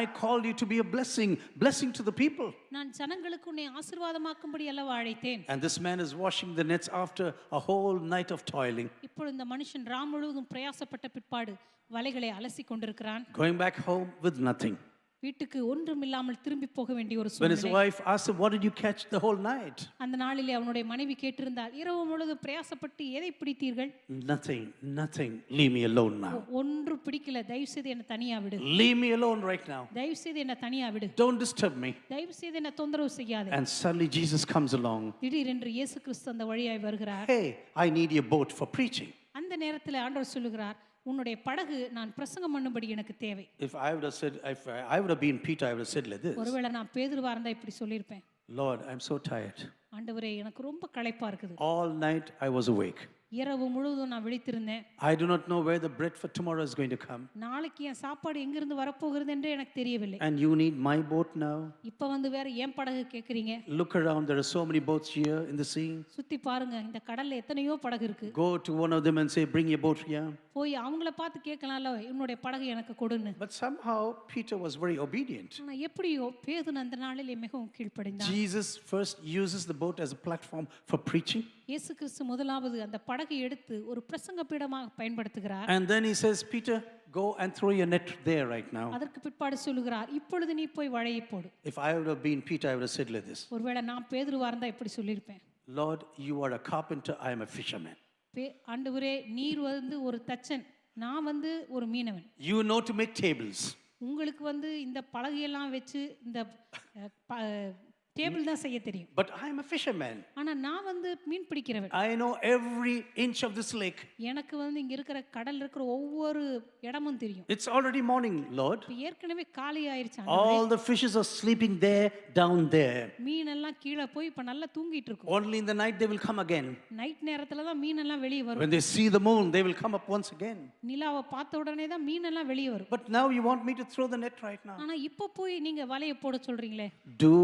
I called you to be a blessing to the people. நான் ஜனங்களுக்கு உன்னை ஆசீர்வாதமாக்கும்படி அல்லவா அழைத்தேன். And this man is washing the nets after a whole night of toiling. இப்பொழுது இந்த மனுஷன் ராம் முழுவதும் பிரயாசப்பட்ட பிற்பாடு வலைகளை அலசி கொண்டிருக்கிறான். Going back home with nothing. வீட்டுக்கு ஒன்றுமில்லாமல் திரும்பி போக வேண்டிய ஒரு When his சூழ்நிலை. wife asked him, what did you catch the whole night? அந்த நாளிலே அவனுடைய மனைவி கேட்டிருந்தாள், இரவு முழுவதும் பிரயாசப்பட்டு எதை பிடித்தீர்கள்? Nothing. Leave me alone now. ஒன்று பிடிக்கல, தயவு செய்து என்ன தனியா விடு. Leave me alone right now. தயவு செய்து என்ன தனியா விடு. Don't disturb me. தயவு செய்து என்ன தொந்தரவு செய்யாதே. And suddenly Jesus comes along. திடீரென்று இயேசு கிறிஸ்து அந்த வழியாய் வருகிறார். Hey, I need your boat for preaching. அந்த நேரத்தில் ஆண்டவர் சொல்லுகிறார், உன்னுடைய படகு நான் பிரசங்கம் பண்ணும்படி எனக்கு தேவை. If I would have been Peter, I would have said like this. ஒருவேளை நான் பேதுருவா இருந்தா இப்படி சொல்லியிருப்பேன். Lord, I'm so tired. ஆண்டவரே, எனக்கு ரொம்ப களைப்பா இருக்குது. All night I was awake. இரவு முழுவதும் நான் விழித்திருந்தேன். I do not know where the bread for tomorrow is going to come. நாளைக்கு என் சாப்பாடு எங்கிருந்து வரப்போகிறது என்று எனக்கு தெரியவில்லை. And you need my boat now. இப்ப வந்து வேற ஏன் படகு கேக்குறீங்க? Look around, there are so many boats here in the sea. சுத்தி பாருங்க, இந்த கடல்ல எத்தனையோ படகு இருக்கு. Go to one of them and say, bring your boat here. போய் அவங்கள பார்த்து கேட்கலாம்ல, உன்னுடைய படகு எனக்கு கொடுன்னு. But somehow Peter was very obedient. ஆனா எப்படியோ பேதுரு அந்த நாளிலே மிகவும் கீழ்ப்படிந்தான். Jesus first uses the boat as a platform for preaching. இயேசு கிறிஸ்து முதலாவது அந்த படகை எடுத்து ஒரு பிரசங்க பீடமாக பயன்படுத்துகிறார். And then he says, Peter, go and throw your net there right now. அதற்கு பிற்பாடு சொல்லுகிறார், இப்பொழுது நீ போய் வலையை போடு. If I would have been Peter, I would have said like this. ஒருவேளை நான் பேதுருவா இருந்தா இப்படி சொல்லியிருப்பேன். Lord, you are a carpenter, I am a fisherman. ஆண்டவரே, நீர் வந்து ஒரு தச்சன், நான் வந்து ஒரு மீனவன். You know to make tables. உங்களுக்கு வந்து இந்த பலகையெல்லாம் வச்சு இந்த டேபிள் தான் செய்ய தெரியும். But I am a fisherman. ஆனா நான் வந்து மீன் பிடிக்கிறவன். I know every inch of this lake. எனக்கு வந்து இங்க இருக்கிற கடல் இருக்கிற ஒவ்வொரு இடமும் தெரியும். It's already morning, Lord. ஏற்கனவே காலை ஆயிருச்சு. All the fishes are sleeping there, down there. மீன் எல்லாம் கீழே போய் இப்ப நல்லா தூங்கிட்டு இருக்கும். Only in the night they will come again. Night நேரத்துல தான் மீன் எல்லாம் வெளிய வரும். When they see the moon, they will come up once again. நிலாவை பார்த்த உடனே தான் மீன் எல்லாம் வெளிய வரும். But now you want me to throw the net right now. ஆனா இப்ப போய் நீங்க வலையை போட சொல்றீங்களே. Do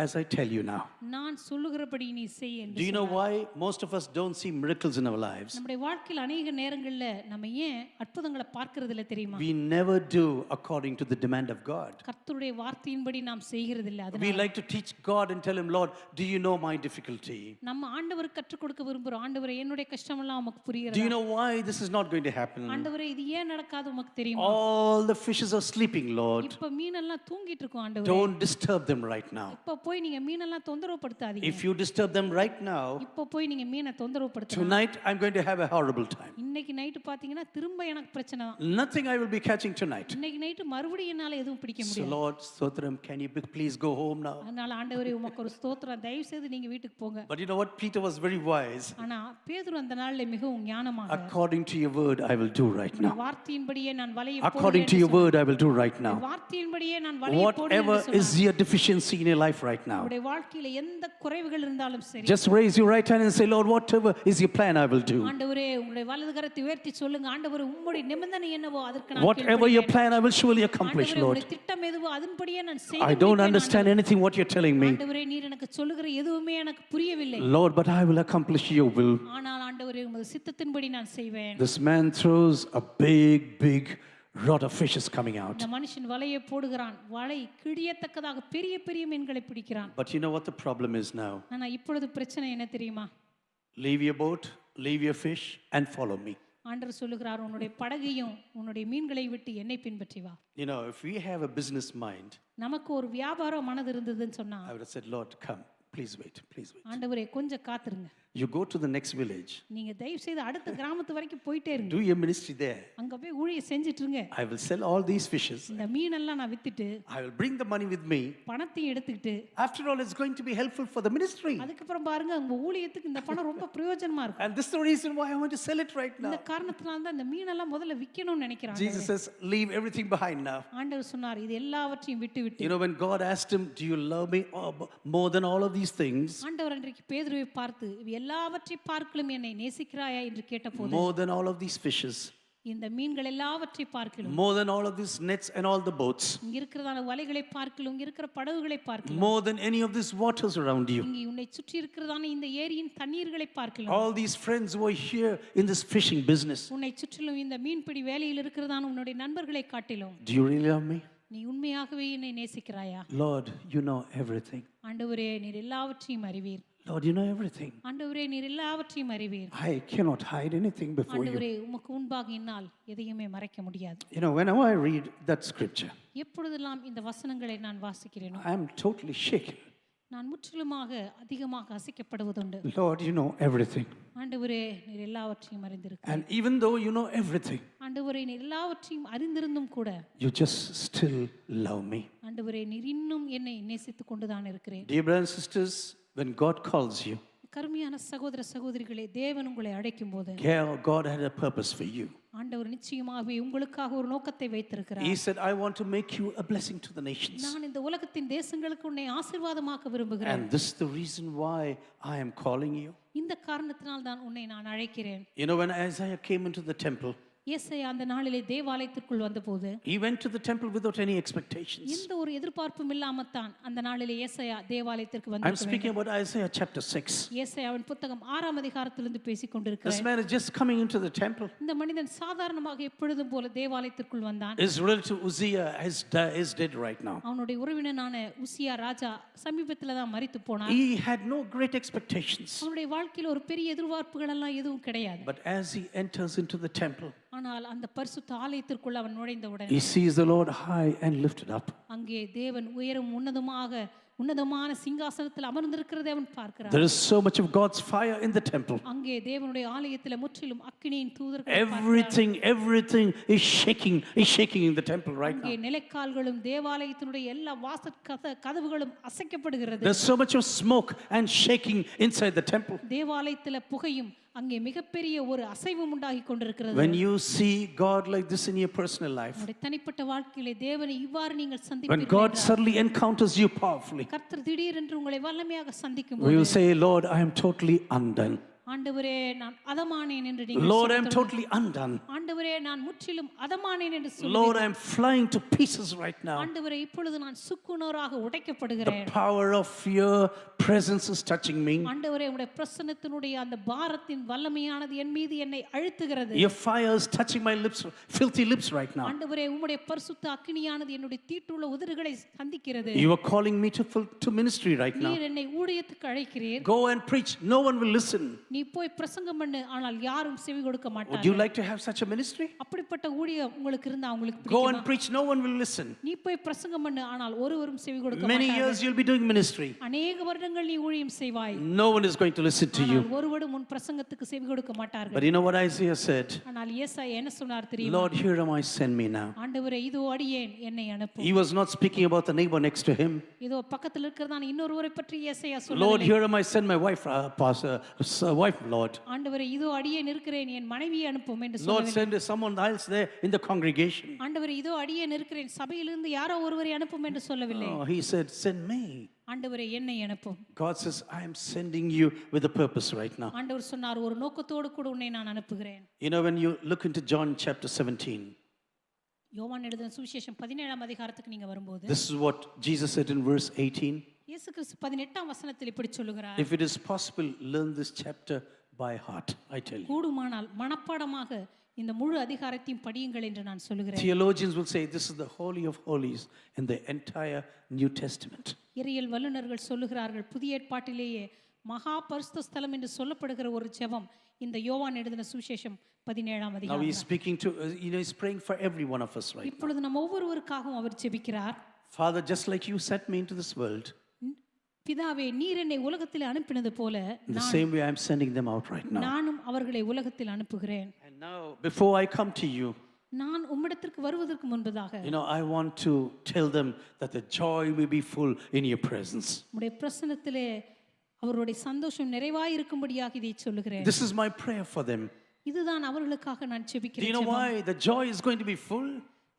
as I tell you now. நான் சொல்லுகிறபடி நீ செய் என்று. Do you know why most of us don't see miracles in our lives? நம்முடைய வாழ்க்கையில் अनेक நேரங்கள்ல நம்ம ஏன் அற்புதங்களை பார்க்கிறது இல்ல தெரியுமா? We never do according to the demand of God. கர்த்தருடைய வார்த்தையின்படி நாம் செய்கிறது இல்ல. We like to teach God and tell him, Lord, do you know my difficulty? நம்ம ஆண்டவருக்கு கற்றுக் கொடுக்க விரும்புறோம். ஆண்டவரே, என்னுடைய கஷ்டம் எல்லாம் உமக்கு புரியுதா? Do you know why this is not going to happen? ஆண்டவரே, இது ஏன் நடக்காது உமக்கு தெரியுமா? All the fishes are sleeping, Lord. இப்ப மீன் எல்லாம் தூங்கிட்டு இருக்கும் ஆண்டவரே. Don't disturb them right now. இப்ப போய் நீங்க மீன் எல்லாம் தொந்தரவுப்படுத்தாதீங்க. If you disturb them right now, இப்ப போய் நீங்க மீனை தொந்தரவுப்படுத்துங்க. tonight I'm going to have a horrible time. இன்னைக்கு நைட் பாத்தீங்கன்னா திரும்ப எனக்கு பிரச்சனை தான். Nothing I will be catching tonight. இன்னைக்கு நைட் மறுபடியும் என்னால எதுவும் பிடிக்க So முடியாது. Lord, Stotram, can you please go home now? அதனால ஆண்டவரே, உமக்கு ஒரு ஸ்தோத்திரம், தயவு செய்து நீங்க வீட்டுக்கு போங்க. But you know what? Peter was very wise. ஆனா பேதுரு அந்த நாள்ல மிகவும் ஞானமாக, According to your word, I will do right now. வார்த்தையின்படியே நான் வலையை போடுவேன். According to your word, I will do right now. வார்த்தையின்படியே நான் வலையை போடுவேன். Whatever is your deficiency in your life right now, உங்களுடைய வாழ்க்கையில எந்த குறைவுகள் இருந்தாலும் சரி, just raise your right hand and say, Lord, whatever is your plan, I will do. ஆண்டவரே, உங்களுடைய வலது கரத்தை உயர்த்தி சொல்லுங்க, ஆண்டவரே, உம்முடைய நிபந்தனை என்னவோ அதற்கு நான் Whatever your plan, I will surely accomplish, ஆண்டவரே, Lord. உம்முடைய திட்டம் எதுவோ அதன்படியே நான் செய்வேன். I don't understand anything what you're telling me, ஆண்டவரே, நீர் எனக்கு சொல்லுகிற எதுவுமே எனக்கு புரியவில்லை. Lord, but I will accomplish your will. ஆனால் ஆண்டவரே, உமது சித்தத்தின்படி நான் செய்வேன். This man throws a big rod of fishes coming out. இந்த மனுஷன் வலையை போடுகிறான். வலை கிழியத்தக்கதாக பெரிய பெரிய மீன்களை பிடிக்கிறான். But you know what the problem is now? ஆனா இப்பொழுது பிரச்சனை என்ன தெரியுமா? Leave your boat, leave your fish and follow me. ஆண்டவர் சொல்லுகிறார், உன்னுடைய படகையும் உன்னுடைய மீன்களை விட்டு என்னை பின்பற்றி வா. You know, if we have a business mind, நமக்கு ஒரு வியாபார மனது இருந்ததுன்னு சொன்னா, I would have said, Lord, come, please wait. ஆண்டவரே, கொஞ்சம் காத்துருங்க. You go to the next village. நீங்க தயவு செய்து அடுத்த கிராமத்து வரைக்கும் போயிட்டே இருங்க. Do your ministry there. அங்க போய் ஊழியம் செஞ்சிட்டு இருங்க. I will sell all these fishes. இந்த மீனெல்லாம் நான் வித்துட்டு, I will bring the money with me. பணத்தையும் எடுத்துக்கிட்டு, After all, it's going to be helpful for the ministry. அதுக்கப்புறம் பாருங்க, உங்க ஊழியத்துக்கு இந்த பணம் ரொம்ப பிரயோஜனமா இருக்கும். And this is the reason why I want to sell it right now. இந்த காரணத்தினால தான் இந்த மீனெல்லாம் முதல்ல விக்கணும்னு நினைக்கிறாங்க. Jesus says, leave everything behind now. ஆண்டவர் சொன்னார், இது எல்லாவற்றையும் விட்டு. You know, when God asked him, do you love me more than all of these things? ஆண்டவர் அன்றைக்கு பேதுருவை பார்த்து, எல்லாவற்றையும் பார்க்கலும் என்னை நேசிக்கிறாயா என்று கேட்டபோது, More than all of these fishes. இந்த மீன்கள் எல்லாவற்றை பார்க்கிலும், more than all of these nets and all the boats, இங்க இருக்கிறதான வலைகளை பார்க்கிலும், இங்க இருக்கிற படகுகளை பார்க்கிலும், more than any of these waters around you, இங்கே உன்னை சுற்றி இருக்கிறதான இந்த ஏரியின் தண்ணீர்களை பார்க்கிலும், all these friends who are here in this fishing business, உன்னை சுற்றிலும் இந்த மீன்பிடி வேலையில் இருக்கிறதான உன்னுடைய நண்பர்களை காட்டிலும், do you really love me? நீ உண்மையாகவே என்னை நேசிக்கிறாயா? Lord, you know everything. ஆண்டவரே, நீர் எல்லாவற்றையும் அறிவீர். Lord, you know everything. ஆண்டவரே, நீர் எல்லாவற்றையும் அறிவீர். I cannot hide anything before you. ஆண்டவரே, உமக்கு முன்பாக என்னால் எதையுமே மறைக்க முடியாது. You know, whenever I read that scripture, எப்பொழுதெல்லாம் இந்த வசனங்களை நான் வாசிக்கிறேனோ, I am totally shaken. நான் முற்றிலுமாக அதிகமாக அசைக்கப்படுவதுண்டு. Lord, you know everything. ஆண்டவரே, நீர் எல்லாவற்றையும் அறிந்திருக்கிறீர். And even though you know everything, ஆண்டவரே, நீர் எல்லாவற்றையும் அறிந்திருந்தும் கூட, you just still love me. ஆண்டவரே, நீர் இன்னும் என்னை நேசித்துக் கொண்டுதான் இருக்கிறேன். Dear brothers and sisters, when God calls you, கருமையான சகோதர சகோதரிகளே, தேவன் உங்களை அழைக்கும் போது, God had a purpose for you. ஆண்டவர் நிச்சயமாகவே உங்களுக்காக ஒரு நோக்கத்தை வைத்திருக்கிறார். He said, I want to make you a blessing to the nations. நான் இந்த உலகத்தின் தேசங்களுக்கு உன்னை ஆசீர்வாதமாக்க விரும்புகிறேன். And this is the reason why I am calling you. இந்த காரணத்தினால் தான் உன்னை நான் அழைக்கிறேன். You know, when Isaiah came into the temple, ஏசாயா அந்த நாளிலே தேவாலயத்திற்குள் வந்தபோது, he went to the temple without any expectations. எந்த ஒரு எதிர்பார்ப்பும் இல்லாமத்தான் அந்த நாளிலே ஏசாயா தேவாலயத்திற்கு I'm வந்தார். speaking about Isaiah chapter 6. ஏசாயாவின் புத்தகம் 6ஆம் அதிகாரத்திலிருந்து பேசிக் This கொண்டிருக்கிறார். man is just coming into the temple. இந்த மனிதன் சாதாரணமாக எப்பொழுதும் போல தேவாலயத்திற்குள் வந்தான். His relative Uzziah is dead right now. அவனுடைய உறவினனான உசியா ராஜா சமீபத்துல தான் மரித்து போனார். He had no great expectations. அவனுடைய வாழ்க்கையில ஒரு பெரிய எதிர்பார்ப்புகள் எல்லாம் எதுவும் கிடையாது. But as he enters into the temple, ஆனால் அந்த பரிசுத்த ஆலயத்திற்குள் அவன் நுழைந்தவுடன் he sees the Lord high and lifted up. அங்கே தேவன் உயரும் உன்னதமான சிங்காசனத்தில் அமர்ந்திருக்கிறதை அவன் பார்க்கிறான். There is so much of God's fire in the temple. அங்கே தேவனுடைய ஆலயத்தில் முற்றிலும் அக்கினியின் தூதர்கள் Everything is shaking in the temple right now. அங்கே நிலைக்கால்களும் தேவாலயத்தினுடைய எல்லா கதவுகளும் அசைக்கப்படுகிறது. There's so much of smoke and shaking inside the temple. தேவாலயத்தில் புகையும் அங்கே மிகப்பெரிய ஒரு அசைவும் உண்டாகி கொண்டிருக்கிறது. When you see God like this in your personal life, உங்களுடைய தனிப்பட்ட வாழ்க்கையிலே தேவனை இவ்வாறு நீங்கள் when சந்திப்பீர்கள், God suddenly encounters you powerfully, கர்த்தர் திடீரென்று உங்களை வல்லமையாக சந்திக்கும் we போது, will say, Lord, I am totally undone. ஆண்டவரே, நான் அதமானேன் என்று நீங்கள் Lord, I am சொல்லுங்கள். totally undone. ஆண்டவரே, நான் முற்றிலும் அதமானேன் என்று Lord, சொல்லுங்கள். I am flying to pieces right now. ஆண்டவரே, இப்பொழுது நான் சுக்குநூறாக உடைக்கப்படுகிறேன். The power of your presence is touching me. ஆண்டவரே, உம்முடைய பிரசன்னத்தினுடைய அந்த பாரத்தின் வல்லமையானது என் மீது என்னை அழுத்துகிறது. Your fire is touching my lips, filthy lips right now. ஆண்டவரே, உம்முடைய பரிசுத்த அக்கினியானது என்னுடைய தீட்டுள்ள உதடுகளை சந்திக்கிறது. You are calling me to ministry right now. நீர் என்னை ஊழியத்துக்கு அழைக்கிறீர். Go and preach. No one will listen. நீ போய் பிரசங்கம் பண்ணு, ஆனால் யாரும் செவி கொடுக்க Would மாட்டார்கள். you like to have such a ministry? அப்படிப்பட்ட ஊழியம் உங்களுக்கு இருந்தா உங்களுக்கு Go பிடிக்குமா? and preach. No one will listen. நீ போய் பிரசங்கம் பண்ணு, ஆனால் ஒருவரும் செவி கொடுக்க Many மாட்டார்கள். years you'll be doing ministry. அநேக வருடங்கள் நீ ஊழியம் செய்வாய். No one is going to listen to you. ஆனால் ஒருவரும் உன் பிரசங்கத்துக்கு செவி கொடுக்க But மாட்டார்கள். you know what Isaiah said? ஆனால் ஏசாயா என்ன சொன்னார் தெரியுமா? Lord, here am I, send me now. ஆண்டவரே, இதோ அடியேன், என்னை அனுப்பும். He was not speaking about the neighbor next to him. இதோ பக்கத்தில் இருக்கிறதான இன்னொருவரை பற்றி ஏசாயா Lord, சொல்லவில்லை. here am I, send my wife, wife, Lord. ஆண்டவரே, இதோ அடியேன் இருக்கிறேன், என் மனைவியை அனுப்பும் என்று Lord, சொல்லவில்லை. send someone else there in the congregation. ஆண்டவரே, இதோ அடியேன் இருக்கிறேன், சபையிலிருந்து யாரோ ஒருவரை அனுப்பும் என்று சொல்லவில்லை. Oh, he said, send me. ஆண்டவரே, என்னை அனுப்பும். God says, I am sending you with a purpose right now. ஆண்டவர் சொன்னார், ஒரு நோக்கத்தோடு கூட உன்னை நான் அனுப்புகிறேன். You know, when you look into John chapter 17, யோவான் எழுதின சுவிசேஷம் 17ஆம் அதிகாரத்துக்கு நீங்க வரும்போது, this is what Jesus said in verse 18. இயேசு கிறிஸ்து 18ஆம் வசனத்தில் இப்படி சொல்லுகிறார், If it is possible, learn this chapter by heart, I tell you. கூடுமானால் மனப்பாடமாக இந்த முழு அதிகாரத்தையும் படியுங்கள் என்று நான் சொல்லுகிறேன். Theologians will say this is the holy of holies in the entire New Testament. இறையியல் வல்லுநர்கள் சொல்லுகிறார்கள், புதிய ஏற்பாட்டிலேயே மகா பரிசுத்த ஸ்தலம் என்று சொல்லப்படுகிற ஒரு ஜெபம் இந்த யோவான் எழுதின சுவிசேஷம் 17ஆம் Now அதிகாரம். he is speaking to, he's praying for every one of us right now. இப்பொழுது நம்ம ஒவ்வொருவருக்காகவும் அவர் ஜெபிக்கிறார். Father, just like you sent me into this world, பிதாவே, நீர் என்னை உலகத்தில் அனுப்பினது போல in the same way I am sending them out right now. நானும் அவர்களை உலகத்தில் அனுப்புகிறேன். And now, before I come to you, நான் உம்மிடத்திற்கு வருவதற்கு முன்பதாக I want to tell them that the joy may be full in your presence. உம்முடைய பிரசன்னத்திலே அவருடைய சந்தோஷம் நிறைவாய் இருக்கும்படியாக இதை சொல்லுகிறேன். This is my prayer for them. இதுதான் அவர்களுக்காக நான் Do you ஜெபிக்கிறேன். know why the joy is going to be full?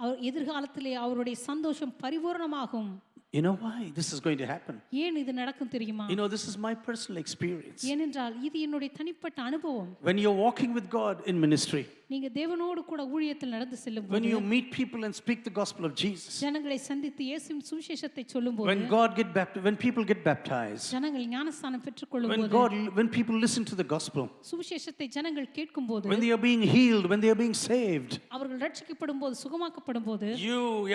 அவர் எதிர்காலத்திலே அவருடைய சந்தோஷம் பரிபூரணமாகும். You know why this is going to happen? ஏன் இது நடக்கும் தெரியுமா? You know, this is my personal experience. ஏனென்றால் இது என்னுடைய தனிப்பட்ட அனுபவம். When you're walking with God in ministry, நீங்க தேவனோடு கூட ஊழியத்தில் நடந்து when செல்லும்போது, you meet people and speak the gospel of Jesus, ஜனங்களை சந்தித்து இயேசுவின் சுவிசேஷத்தை சொல்லும்போது, when people get baptized, ஜனங்கள் ஞானஸ்நானம் when பெற்றுக்கொள்ளும்போது, when people listen to the gospel, சுவிசேஷத்தை ஜனங்கள் கேட்கும்போது, when they are being healed, when they are being saved, அவர்கள் ரட்சிக்கப்படும்போது, சுகமாக்கப்படும்போது,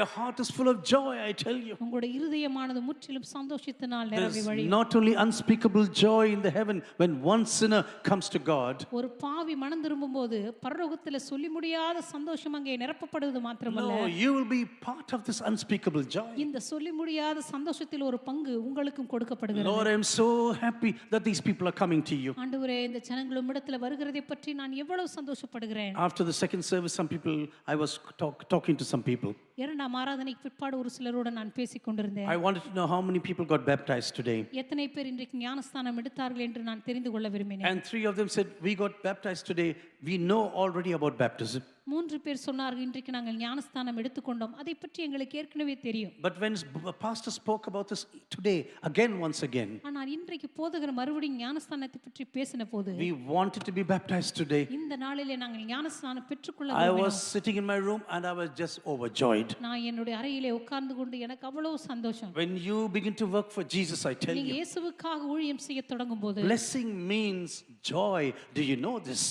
your heart is full of joy, I tell you. உங்களுடைய இருதயமானது முற்றிலும் சந்தோஷத்தினால் நிரம்பி There's வழியும். not only unspeakable joy in the heaven when one sinner comes to God. ஒரு பாவி மனம் திரும்பும்போது பரலோகத்தில் சொல்லி முடியாத சந்தோஷம் அங்கே நிரப்பப்படுவது மாத்திரமல்ல, No, you will be part of this unspeakable joy. இந்த சொல்லி முடியாத சந்தோஷத்தில் ஒரு பங்கு உங்களுக்கும் கொடுக்கப்படுகிறது. Lord, I am so happy that these people are coming to you. ஆண்டவரே, இந்த ஜனங்கள் உம்மிடத்தில் வருகிறதை பற்றி நான் எவ்வளவு சந்தோஷப்படுகிறேன். After the second service, I was talking to some people. இரண்டாம் ஆராதனைக்கு பிற்பாடு ஒரு சிலரோட நான் பேசிக் கொண்டிருந்தேன். I wanted to know how many people got baptized today. எத்தனை பேர் இன்றைக்கு ஞானஸ்தானம் எடுத்தார்கள் என்று நான் தெரிந்து கொள்ள விரும்பினேன். And 3 of them said, we got baptized today. We know already about baptism. 3 பேர் சொன்னார்கள், இன்றைக்கு நாங்கள் ஞானஸ்தானம் எடுத்துக்கொண்டோம், அதை பற்றி எங்களுக்கு ஏற்கனவே தெரியும். But when pastor spoke about this today, once again, ஆனால் இன்றைக்கு போதகர் மறுபடியும் ஞானஸ்தானத்தை பற்றி பேசின போது, we wanted to be baptized today. இந்த நாளிலே நாங்கள் ஞானஸ்தானம் பெற்றுக்கொள்ள I was விரும்பினோம். sitting in my room and I was just overjoyed. நான் என்னுடைய அறையிலே உட்கார்ந்து கொண்டு எனக்கு அவ்வளவு சந்தோஷம். When you begin to work for Jesus, I tell நீங்க you, இயேசுவுக்காக ஊழியம் செய்ய தொடங்கும் போது, blessing means joy. Do you know this?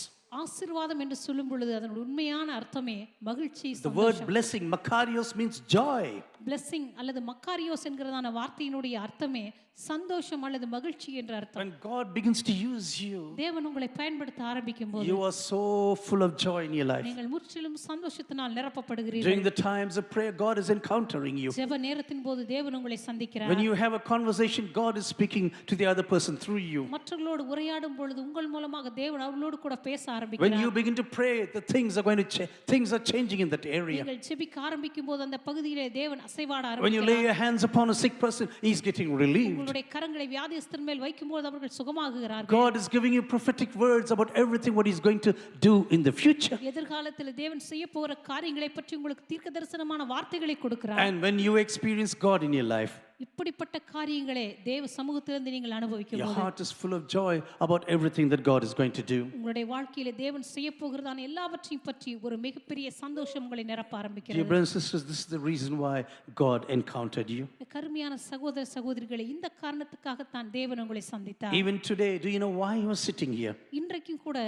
ஆசீர்வாதம் என்று சொல்லும் பொழுது அதனுடைய உண்மையான அர்த்தமே மகிழ்ச்சி, The word சந்தோஷம். blessing, makarios, means joy. blessing அல்லது மக்காரியோஸ் என்கிறதான வார்த்தையினுடைய அர்த்தமே சந்தோஷம் அல்லது மகிழ்ச்சி என்ற அர்த்தம். When God begins to use you, தேவன் உங்களை பயன்படுத்த ஆரம்பிக்கும் போது, you are so full of joy in your life. நீங்கள் முற்றிலும் சந்தோஷத்தினால் நிரப்பப்படுகிறீர்கள். During the times of prayer, God is encountering you. ஜெப நேரத்தின் போது தேவன் உங்களை சந்திக்கிறார். When you have a conversation, God is speaking to the other person through you. மற்றவர்களோடு உரையாடும் பொழுது உங்கள் மூலமாக தேவன் அவர்களோடு கூட பேச When ஆரம்பிக்கிறார். you begin to pray, the things are going to change. Things are changing in that area. நீங்கள் ஜெபிக்க ஆரம்பிக்கும் போது அந்த பகுதியிலே தேவன் அசைவாட When you lay ஆரம்பிக்கிறார். your hands upon a sick person, he's getting relieved. உங்களுடைய கரங்களை வியாதியஸ்தர் மேல் வைக்கும்போது அவர்கள் சுகமாகுகிறார்கள். God is giving you prophetic words about everything what he's going to do in the future. எதிர்காலத்தில் தேவன் செய்ய போகிற காரியங்களை பற்றி உங்களுக்கு தீர்க்கதரிசனமான வார்த்தைகளை கொடுக்கிறார். And when you experience God in your life, இப்படிப்பட்ட காரியங்களே தேவ சமூகத்திலிருந்து நீங்கள் அனுபவிக்கும் your போது heart is full of joy about everything that God is going to do. உங்களுடைய வாழ்க்கையிலே தேவன் செய்ய போகிறதான எல்லாவற்றையும் பற்றி ஒரு மிகப்பெரிய சந்தோஷம் உங்களை நிரப்ப Dear ஆரம்பிக்கிறது. brothers and sisters, this is the reason why God encountered you. கருமையான சகோதர சகோதரிகளை, இந்த காரணத்துக்காகத்தான் தேவன் உங்களை சந்தித்தார். Even today, do you know why you are sitting here? இன்றைக்கும் கூட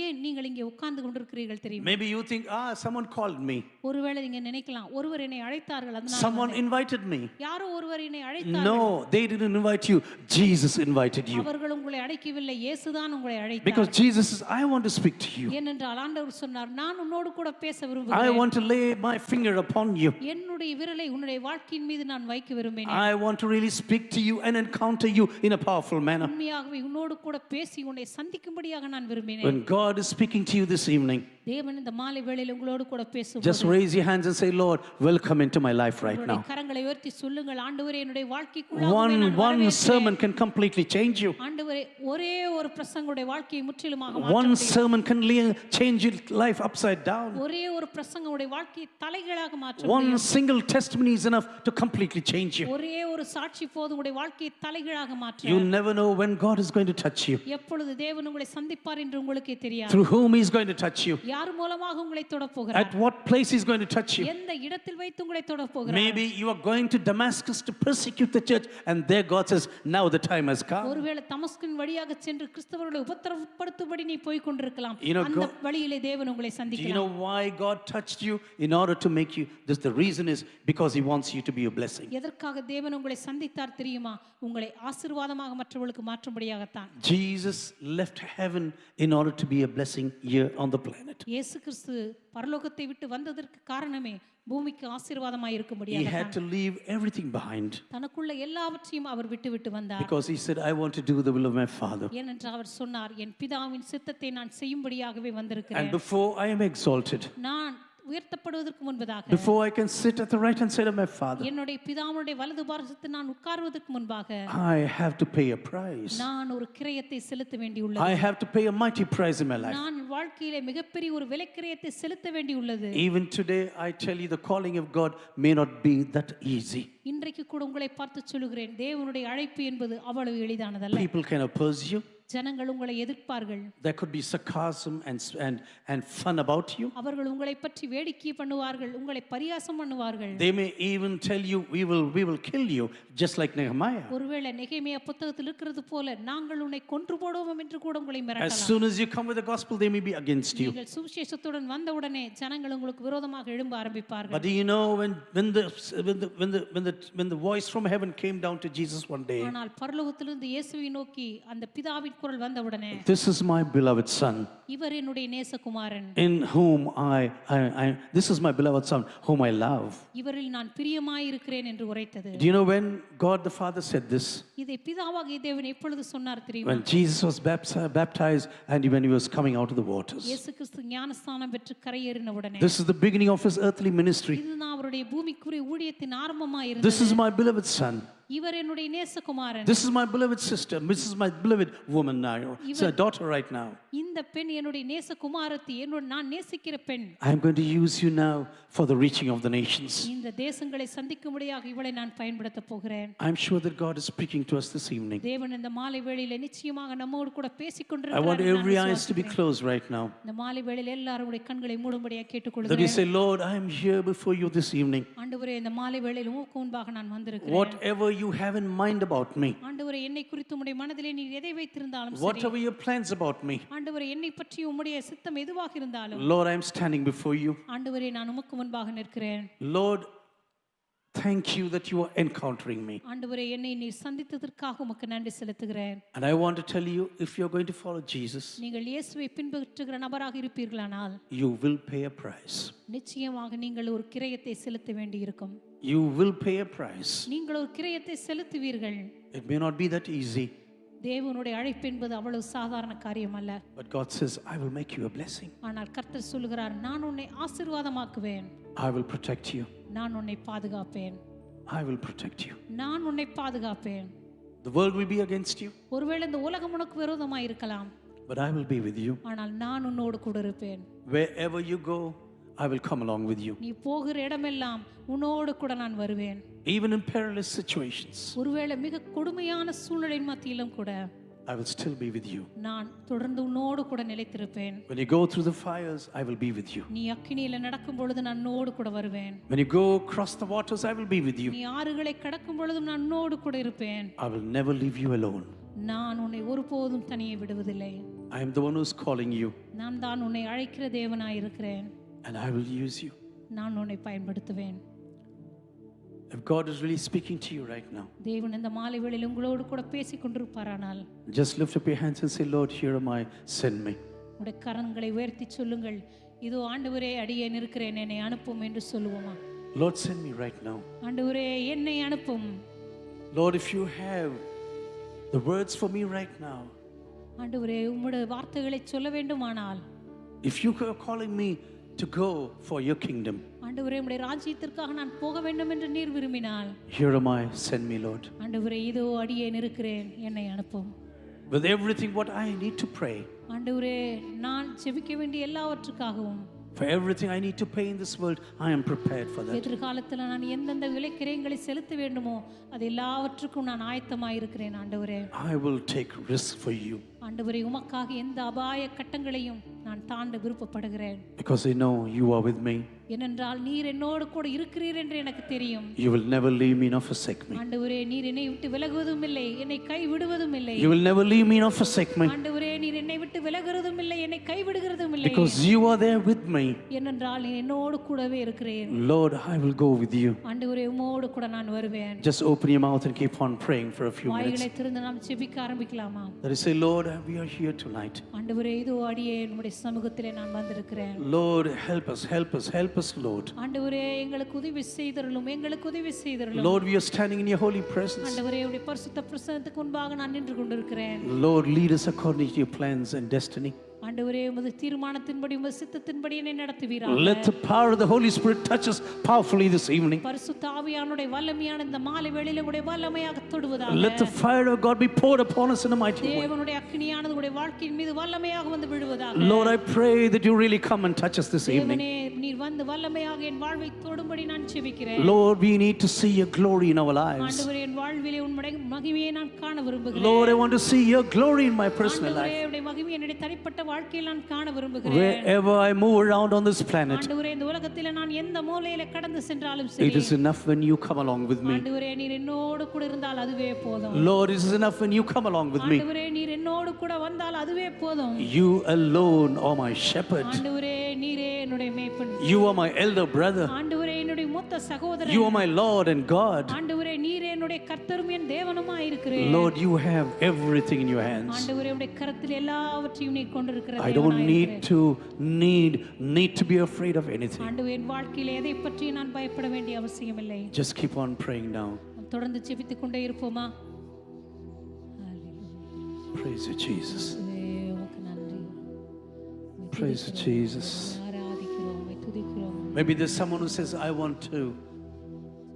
ஏன் நீங்கள் இங்கே உட்கார்ந்து கொண்டிருக்கிறீர்கள் தெரியுமா? Maybe you think, someone called me. ஒருவேளை நீங்க நினைக்கலாம், ஒருவர் என்னை அழைத்தார்கள், அதனால Someone வந்தேன். invited me. யாரோ ஒருவர் என்னை அழைத்தார்கள். No, they didn't invite you. Jesus invited you. அவர்கள் உங்களை அழைக்கவில்லை, இயேசுதான் உங்களை Because அழைத்தார். Jesus says, I want to speak to you. ஏனென்றால் ஆண்டவர் சொன்னார், நான் உன்னோடு கூட பேச I விரும்புகிறேன். want to lay my finger upon you. என்னுடைய விரலை உன்னுடைய வாழ்க்கையின் மீது நான் வைக்க விரும்பினேன். I want to really speak to you and encounter you in a powerful manner. உண்மையாகவே உன்னோடு கூட பேசி உன்னை சந்திக்கும்படியாக நான் விரும்பினேன். When God is speaking to you this evening, தேவன் இந்த மாலை வேளையில் உங்களோடு கூட just பேசும்போது raise your hands and say, Lord, welcome into my life right உங்களுடைய now. கரங்களை உயர்த்தி சொல்லுங்கள், ஆண்டவரே என்னுடைய வாழ்க்கைக்குள்ளாக One sermon can completely change you. ஆண்டவரே, ஒரே ஒரு பிரசங்கோட வாழ்க்கையை முற்றிலுமாக மாற்ற One முடியும். sermon can change your life upside down. ஒரே ஒரு பிரசங்கோட வாழ்க்கையை தலைகீழாக மாற்ற One முடியும். single testimony is enough to completely change you. ஒரே ஒரு சாட்சி போதும் உங்களுடைய வாழ்க்கையை தலைகீழாக மாற்ற. You never know when God is going to touch you, எப்பொழுது தேவன் உங்களை சந்திப்பார் என்று உங்களுக்கே தெரியாது. through whom He's going to touch you, யார் மூலமாக உங்களை தொடப் போகிறார், at what place He's going to touch you. எந்த இடத்தில் வைத்து உங்களை தொடப் போகிறார். Maybe you are going to Damascus to persecute the church, and there God says, now the time has come. ஒருவேளை தமஸ்கின் வழியாக சென்று கிறிஸ்தவர்களை உபத்திரவப்படுத்தும்படி நீ போய் கொண்டிருக்கலாம். You know, அந்த வழியிலே தேவன் உங்களை Do you சந்திக்கலாம். know why God touched you? In order to make you, the reason is because He wants you to be a blessing. எதற்காக தேவன் உங்களை சந்தித்தார் தெரியுமா? உங்களை ஆசீர்வாதமாக மற்றவர்களுக்கு மாற்றும்படியாகத்தான். Jesus left heaven in order to be a blessing here on the planet. இயேசு கிறிஸ்து பரலோகத்தை விட்டு வந்ததற்கு காரணமே பூமிக்கு ஆசீர்வாதமாய் He இருக்கும்படியாக had to leave everything behind தனக்குள்ள எல்லாவற்றையும் அவர் விட்டு வந்தார். because He said, I want to do the will of my Father. ஏனென்றால் அவர் சொன்னார், என் பிதாவின் சித்தத்தை நான் செய்யும்படியாகவே And வந்திருக்கிறேன். before I am exalted, நான் உயர்த்தப்படுவதற்கு முன்பதாக, before I can sit at the right hand side of my Father, என்னுடைய பிதாவுடைய வலது பாரசத்தில் நான் உட்காருவதற்கு முன்பாக I have to pay a price. நான் ஒரு கிரயத்தை செலுத்த வேண்டியுள்ளது. I have to pay a mighty price in my life. நான் வாழ்க்கையிலே மிகப்பெரிய ஒரு விலைக்கிரயத்தை செலுத்த வேண்டியுள்ளது. Even today, I tell you, the calling of God may not be that easy. இன்றைக்கு கூட உங்களை பார்த்து சொல்லுகிறேன், தேவனுடைய அழைப்பு என்பது அவ்வளவு எளிதானதல்ல. People can oppose you. ஜனங்கள் உங்களை எதிர்ப்பார்கள். There could be sarcasm and fun about you. அவர்கள் உங்களை பற்றி வேடிக்கை பண்ணுவார்கள், உங்களை பரியாசம் பண்ணுவார்கள். They may even tell you, we will kill you, just like Nehemiah. ஒருவேளை நெகேமியா புத்தகத்தில் இருக்கிறது போல நாங்கள் உன்னை கொன்று போடுவோம் என்று கூட உங்களை As மிரட்டலாம். soon as you come with the gospel, they may be against you. நீங்கள் சுவிசேஷத்துடன் வந்தவுடனே ஜனங்கள் உங்களுக்கு விரோதமாக எழும்ப ஆரம்பிப்பார்கள். But do you know when the voice from heaven came down to Jesus one day? ஆனால் பரலோகத்திலிருந்து இயேசுவை நோக்கி அந்த பிதாவின் குரல் வந்தவுடனே, This is my beloved son, இவர் என்னுடைய நேசகுமாரன், in whom this is my beloved son, whom I love. இவரில் நான் பிரியமாய் இருக்கிறேன் என்று உரைத்தது. Do you know when God the Father said this? இதை பிதாவாகிய தேவன் எப்பொழுது சொன்னார் தெரியுமா? When Jesus was baptized and when he was coming out of the waters. இயேசு கிறிஸ்து ஞானஸ்நானம் பெற்று கரையேறின உடனே, This is the beginning of his earthly ministry. இதுதான் அவருடைய பூமிக்குரிய ஊழியத்தின் ஆரம்பமாய் This is இருந்தது. my beloved son. இவர் என்னுடைய நேசகுமாரன், This is my beloved sister. This is my beloved woman now. It's a daughter right now. இந்த பெண் என்னுடைய நேசகுமாரத்தி, என்னோட நான் நேசிக்கிற பெண். I am going to use you now for the reaching of the nations. இந்த தேசங்களை சந்திக்கும்படியாக இவளை நான் பயன்படுத்த போகிறேன். I'm sure that God is speaking to us this evening. தேவன் இந்த மாலை வேளையிலே நிச்சயமாக நம்மோடு கூட பேசிக் I want கொண்டிருக்கிறார். every eyes to be closed right now. இந்த மாலை வேளையிலே எல்லாரும் உடைய கண்களை மூடும்படியாக That you கேட்டுக்கொள்கிறேன். say, Lord, I am here before you this evening. ஆண்டவரே, இந்த மாலை வேளையிலே உமக்கு முன்பாக நான் வந்திருக்கிறேன். Whatever you have in mind about me, ஆண்டவரே, என்னை குறித்து உம்முடைய மனதிலே நீர் எதை வைத்திருந்தாலும் சரி, whatever your plans about me, ஆண்டவரே, என்னை பற்றி உம்முடைய சித்தம் எதுவாக இருந்தாலும், Lord, I am standing before you. ஆண்டவரே, நான் உமக்கு முன்பாக நிற்கிறேன். Lord, thank you that you are encountering me. ஆண்டவரே, என்னை நீர் சந்தித்ததற்காக உமக்கு நன்றி செலுத்துகிறேன். And I want to tell you, if you're going to follow Jesus, நீங்கள் இயேசுவை பின்பற்றுகிற நபராக இருப்பீர்களானால் you will pay a price. நிச்சயமாக நீங்கள் ஒரு கிரயத்தை செலுத்த வேண்டியிருக்கும். You will pay a price. நீங்கள் ஒரு கிரயத்தை செலுத்துவீர்கள். It may not be that easy, தேவனுடைய அழைப்பு என்பது அவ்வளவு சாதாரண காரியம் அல்ல. but God says, I will make you a blessing. ஆனால் கர்த்தர் சொல்லுகிறார், நான் உன்னை ஆசீர்வாதமாக்குவேன், I will protect you. நான் உன்னை பாதுகாப்பேன், I will protect you. நான் உன்னை பாதுகாப்பேன். The world will be against you, ஒருவேளை இந்த உலகம் உனக்கு விரோதமாக இருக்கலாம், but I will be with you. ஆனால் நான் உன்னோடு கூட இருப்பேன். Wherever you go, I will come along with you. நீ போகிற இடமெல்லாம் உன்னோடு கூட நான் வருவேன். Even in perilous situations, ஒருவேளை மிக கொடுமையான சூழ்நிலையின் மத்தியிலும் கூட I will still be with you. நான் தொடர்ந்து உன்னோடு கூட நிலைத்திருப்பேன். When you go through the fires, I will be with you. நீ அக்கினியில நடக்கும் பொழுது நான் உன்னோடு கூட வருவேன். When you go across the waters, I will be with you. நீ ஆறுகளை கடக்கும் பொழுதும் நான் உன்னோடு கூட இருப்பேன். I will never leave you alone. நான் உன்னை ஒருபோதும் தனியே விடுவதில்லை. I am the one who is calling you, நான் தான் உன்னை அழைக்கிற தேவனாய் இருக்கிறேன். and I will use you. நான் உன்னை பயன்படுத்துவேன். If God is really speaking to you right now, தேவன் இந்த மாலை வேளையில் உங்களோடு கூட பேசிக் கொண்டிருப்பாரானால் just lift up your hands and say, Lord, here am I, send me. உடைய கரங்களை உயர்த்தி சொல்லுங்கள், இதோ ஆண்டவரே, அடியேன் இருக்கிறேன், என்னை அனுப்பும் என்று சொல்லுவோமா? Lord, send me right now. ஆண்டவரே, என்னை அனுப்பும். Lord, if you have the words for me right now, ஆண்டவரே, உம்முடைய வார்த்தைகளை சொல்ல வேண்டுமானால், if you are calling me to go for your kingdom, ஆண்டவரே, உம்முடைய ராஜ்யத்திற்காக நான் போக வேண்டும் என்று நீர் விரும்பினால், here am I, send me, Lord. ஆண்டவரே, இதோ அடியேன் இருக்கிறேன், என்னை அனுப்பும். With everything what I need to pray, ஆண்டவரே, நான் ஜெபிக்க வேண்டிய எல்லாவற்றுக்காகவும், for everything I need to pay in this world, I am prepared for that. எதிர்காலத்தில் நான் எந்தெந்த விலைக்கிரயங்களை செலுத்த வேண்டுமோ அது எல்லாவற்றுக்கும் நான் ஆயத்தமாக இருக்கிறேன். ஆண்டவரே, I will take risk for you, ஆண்டவரே, உமக்காக எந்த அபாய கட்டங்களையும் நான் தாண்ட விருப்பப்படுகிறேன். because I know you are with me. ஏனென்றால் நீர் என்னோடு கூட இருக்கிறீர் என்று எனக்கு தெரியும். You will never leave me nor forsake me. ஆண்டவரே, நீர் என்னை விட்டு விலகுவதும் இல்லை, என்னை கைவிடுவதும் இல்லை. You will never leave me nor forsake me, ஆண்டவரே, நீர் என்னை விட்டு விலகுறதும் இல்லை, என்னை கைவிடுகிறதும் இல்லை. because you are there with me. ஏனென்றால் நீர் என்னோடு கூடவே இருக்கிறீர். Lord, I will go with you. ஆண்டவரே, உம்மோடு கூட நான் வருவேன். Just open your mouth and keep on praying for a few minutes. வாய்களை திறந்து நாம் ஜெபிக்க ஆரம்பிக்கலாமா? That is, say, Lord, we are here tonight. ஆண்டவரே, இதோ அடியே உம்முடைய சமூகத்திலே நான் வந்திருக்கிறேன். Lord, help us, help us, help us, Lord. ஆண்டவரே, எங்களுக்கு உதவி செய்தருளும், எங்களுக்கு உதவி செய்தருளும். Lord, we are standing in your holy presence. ஆண்டவரே, உம்முடைய பரிசுத்த பிரசன்னத்துக்கு முன்பாக நான் நின்று கொண்டிருக்கிறேன். Lord, lead us according to your plans and destiny. ஆண்டவரே உமது தீர்மானத்தின்படி உமது சித்தத்தின்படி என்னை நடத்துவீராக. Let the power of the Holy Spirit touch us powerfully this evening. பரிசுத்த ஆவியானுடைய வல்லமையான இந்த மாலை வேளையிலே உடைய வல்லமையாக தொடுவதாக. Let the fire of God be poured upon us in a mighty way. தேவனுடைய அக்கினியானது உடைய வாழ்க்கையின் மீது வல்லமையாக வந்து விழுவதாக. Lord, I pray that you really come and touch us this evening. தேவனே நீர் வந்து வல்லமையாக என் வாழ்வை தொடும்படி நான் ஜெபிக்கிறேன். Lord, we need to see your glory in our lives. ஆண்டவரே என் வாழ்விலே உம்முடைய மகிமையை நான் காண விரும்புகிறேன். Lord, I want to see your glory in my personal life. ஆண்டவரே உடைய மகிமையை என்னுடைய தனிப்பட்ட வாழ்க்கையில் நான் காண விரும்புகிறேன். Wherever I move around on this planet, ஆண்டவரே இந்த உலகத்திலே நான் எந்த மூலையிலே கடந்து சென்றாலும் சரி, it is enough when you come along with me. ஆண்டவரே நீர் என்னோடு கூட இருந்தால் அதுவே போதும். Lord, it is enough when you come along with me. ஆண்டவரே நீர் என்னோடு கூட வந்தால் அதுவே போதும். You alone are my shepherd. ஆண்டவரே நீரே என்னுடைய மேய்ப்பன். You are my elder brother. ஆண்டவரே என்னுடைய மூத்த சகோதரன். You are my Lord and God. ஆண்டவரே நீரே என்னுடைய கர்த்தரும் என் தேவனுமாய் இருக்கிறீர். Lord, you have everything in your hands. ஆண்டவரே உம்முடைய கரத்தில் எல்லாவற்றையும் நீர் கொண்டிருக்கிற I don't need to be afraid of anything. ஆண்டவரே என் வாழ்க்கையிலே எதை பற்றி நான் பயப்பட வேண்டிய அவசியமில்லை. Just keep on praying now. நாம் தொடர்ந்து ஜெபித்துக் கொண்டே இருப்போமா? Praise you, Jesus. உமக்கு நன்றி. Praise you, Jesus. ஆராதிக்கிறோம், உம்மை துதிக்கிறோம். Maybe there's someone who says, I want to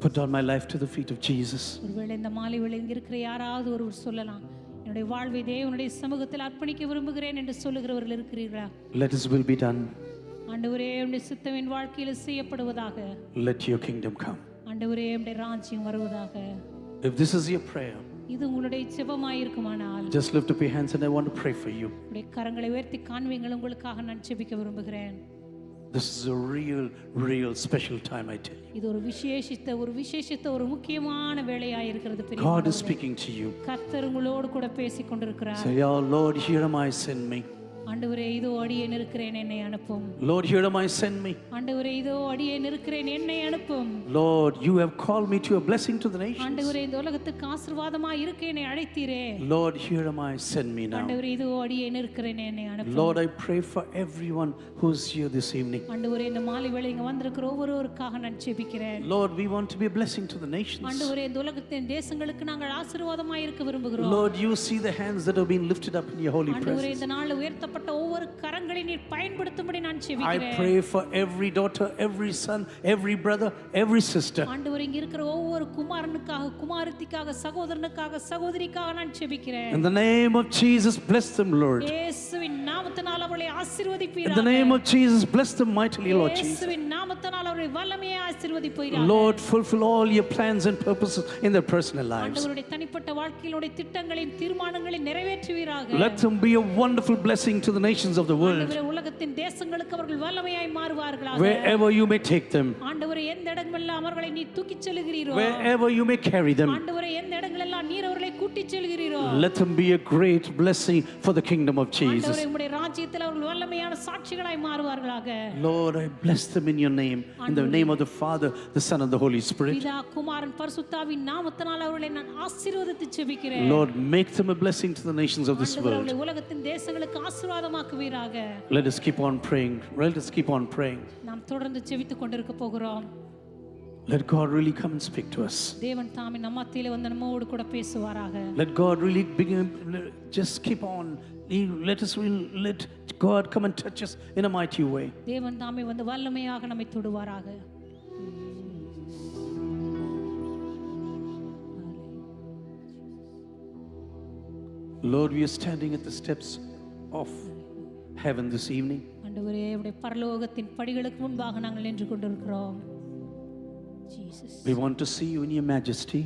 put down my life to the feet of Jesus. ஒருவேளை இந்த மாலை வேளையில் இங்க இருக்கிற யாராவது ஒருவர் சொல்லலாம், என்னுடைய வாழ்வை தேவனுடைய சமூகத்தில் அர்ப்பணிக்க விரும்புகிறேன் என்று சொல்லுகிறவர்கள் இருக்கிறீர்களா? Let His will be done. ஆண்டவரே உம்முடைய சித்தம் என் வாழ்க்கையில் செய்யப்படுவதாக. Let your kingdom come. ஆண்டவரே உம்முடைய ராஜ்யம் வருவதாக. If this is your prayer, இது உங்களுடைய ஜெபமாய் இருக்குமானால் just lift up your hands and I want to pray for you. உங்களுடைய கரங்களை உயர்த்தி காண்பீங்கள், உங்களுக்காக நான் ஜெபிக்க விரும்புகிறேன். This is a real special time, I tell you. இது ஒரு விசேஷித்த ஒரு முக்கியமான வேளையாய் இருக்கிறது. God is speaking to you. கர்த்தர் உங்களோடு கூட பேசிக் கொண்டிருக்கிறார். Say, oh Lord, here am I, send me. ஆண்டவரே இதோ அடியேன் இருக்கிறேன், என்னை அனுப்பும். Lord, here am I, send me. ஆண்டவரே இதோ அடியேன் இருக்கிறேன், என்னை அனுப்பும். Lord, you have called me to a blessing to the nations. ஆண்டவரே இந்த உலகத்துக்கு ஆசீர்வாதமாய் இருக்க என்னை அழைத்தீரே. Lord, here am I, send me now. ஆண்டவரே இதோ அடியேன் இருக்கிறேன், என்னை அனுப்பும். Lord, I pray for everyone who's here this evening. ஆண்டவரே இந்த மாலை வேளை இங்க வந்திருக்கிற ஒவ்வொருவருக்காக நான் ஜெபிக்கிறேன். Lord, we want to be a blessing to the nations. ஆண்டவரே இந்த உலகத்தின் தேசங்களுக்கு நாங்கள் ஆசீர்வாதமாய் இருக்க விரும்புகிறோம். Lord, you see the hands that have been lifted up in your holy ஆண்டவரே presence. இந்த நாள் உயர்த்தப்பட்ட ஒவ்வொரு கரங்களை நீர் பயன்படுத்தும்படி நான் I ஜெபிக்கிறேன். pray for every daughter, every son, every brother, every sister. ஆண்டவரே இங்க இருக்கிற ஒவ்வொரு குமாரனுக்காக, குமாரத்திக்காக, சகோதரனுக்காக, சகோதரிக்காக நான் ஜெபிக்கிறேன். In the name of Jesus, bless them, Lord. இயேசுவின் நாமத்தினால் அவர்களை ஆசீர்வதிப்பீராக. In the name of Jesus, bless them mightily, Lord Jesus. இயேசுவின் நாமத்தினால் அவர்களை வல்லமையாய் ஆசீர்வதிப்பீராக. Lord, fulfill all your plans and purposes in their personal lives. ஆண்டவருடைய தனிப்பட்ட வாழ்க்கையிலுடைய திட்டங்களின் தீர்மானங்களை நிறைவேற்றுவீராக. Let them be a wonderful blessing to the nations of the world. ஆண்டவரே உலகத்தின் தேசங்களுக்கு அவர்கள் வல்லமையாய் மாறுவார்களாக. Wherever you may take them, ஆண்டவரே எந்த இடங்களெல்லாம் அவர்களை நீர் தூக்கிச் செல்கிறீரோ, wherever you may carry them, ஆண்டவரே எந்த இடங்களெல்லாம் நீர் அவர்களை கூட்டிச் செல்கிறீரோ, let them be a great blessing for the kingdom of Jesus. ஆண்டவரே உம்முடைய ராஜ்யத்தில் அவர்கள் வல்லமையான சாட்சிகளாய் மாறுவார்களாக. Lord, I bless them in your name, in the name of the Father, the Son, and the Holy Spirit. பிதா, குமாரன், பரிசுத்தாவின் நாமத்தினால் அவர்களை நான் ஆசீர்வதித்து ஜெபிக்கிறேன். Lord, make them a blessing to the nations of this ஆண்டவரே world. அவர்களை உலகத்தின் தேசங்களுக்கு ஆசீர்வாதமாக்குவீராக. Let us keep on praying. Let us keep on praying. நாம் தொடர்ந்து ஜெபித்துக் கொண்டிருக்க போகிறோம். Let God really come and speak to us. தேவன் தாமே நம்ம மத்தியிலே வந்து நம்மோடு கூட பேசுவாராக. Let God really begin. Just keep on. Let God come and touch us in a mighty way. தேவன் தாமே வந்து வல்லமையாக நம்மை தொடுவாராக. Lord, we are standing at the steps of heaven this evening. ஆண்டவரே உம்முடைய பரலோகத்தின் படிகளுக்கு முன்பாக நாங்கள் நின்று கொண்டிருக்கிறோம். Jesus. We want to see you in your majesty.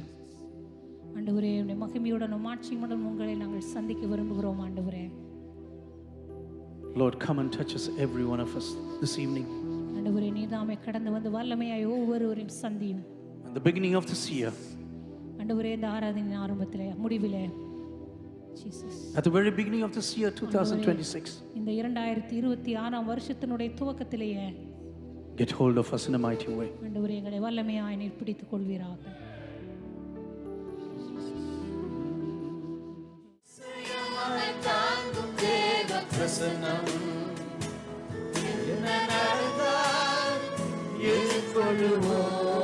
ஆண்டவரே உம்முடைய மகிமையுடனும் மாட்சியுடனும் உங்களை நாங்கள் சந்திக்க விரும்புகிறோம் ஆண்டவரே. Lord, come and touch us, every one of us this evening. ஆண்டவரே நீதாமே கடந்து வந்து வல்லமையாய் ஒவ்வொருவரின் சந்தியும். At the beginning of this year. ஆண்டவரே இந்த ஆராதனையின் ஆரம்பத்திலே முடிவிலே Jesus. At the very beginning of this year 2026. இந்த 2026 வருஷத்தினுடைய துவக்கத்திலேயே get hold of us in a mighty way. ஆண்டவரே எங்களை வல்லமையாய் நீர் பிடித்துக் கொள்வீராக. கொள்ளுவோம்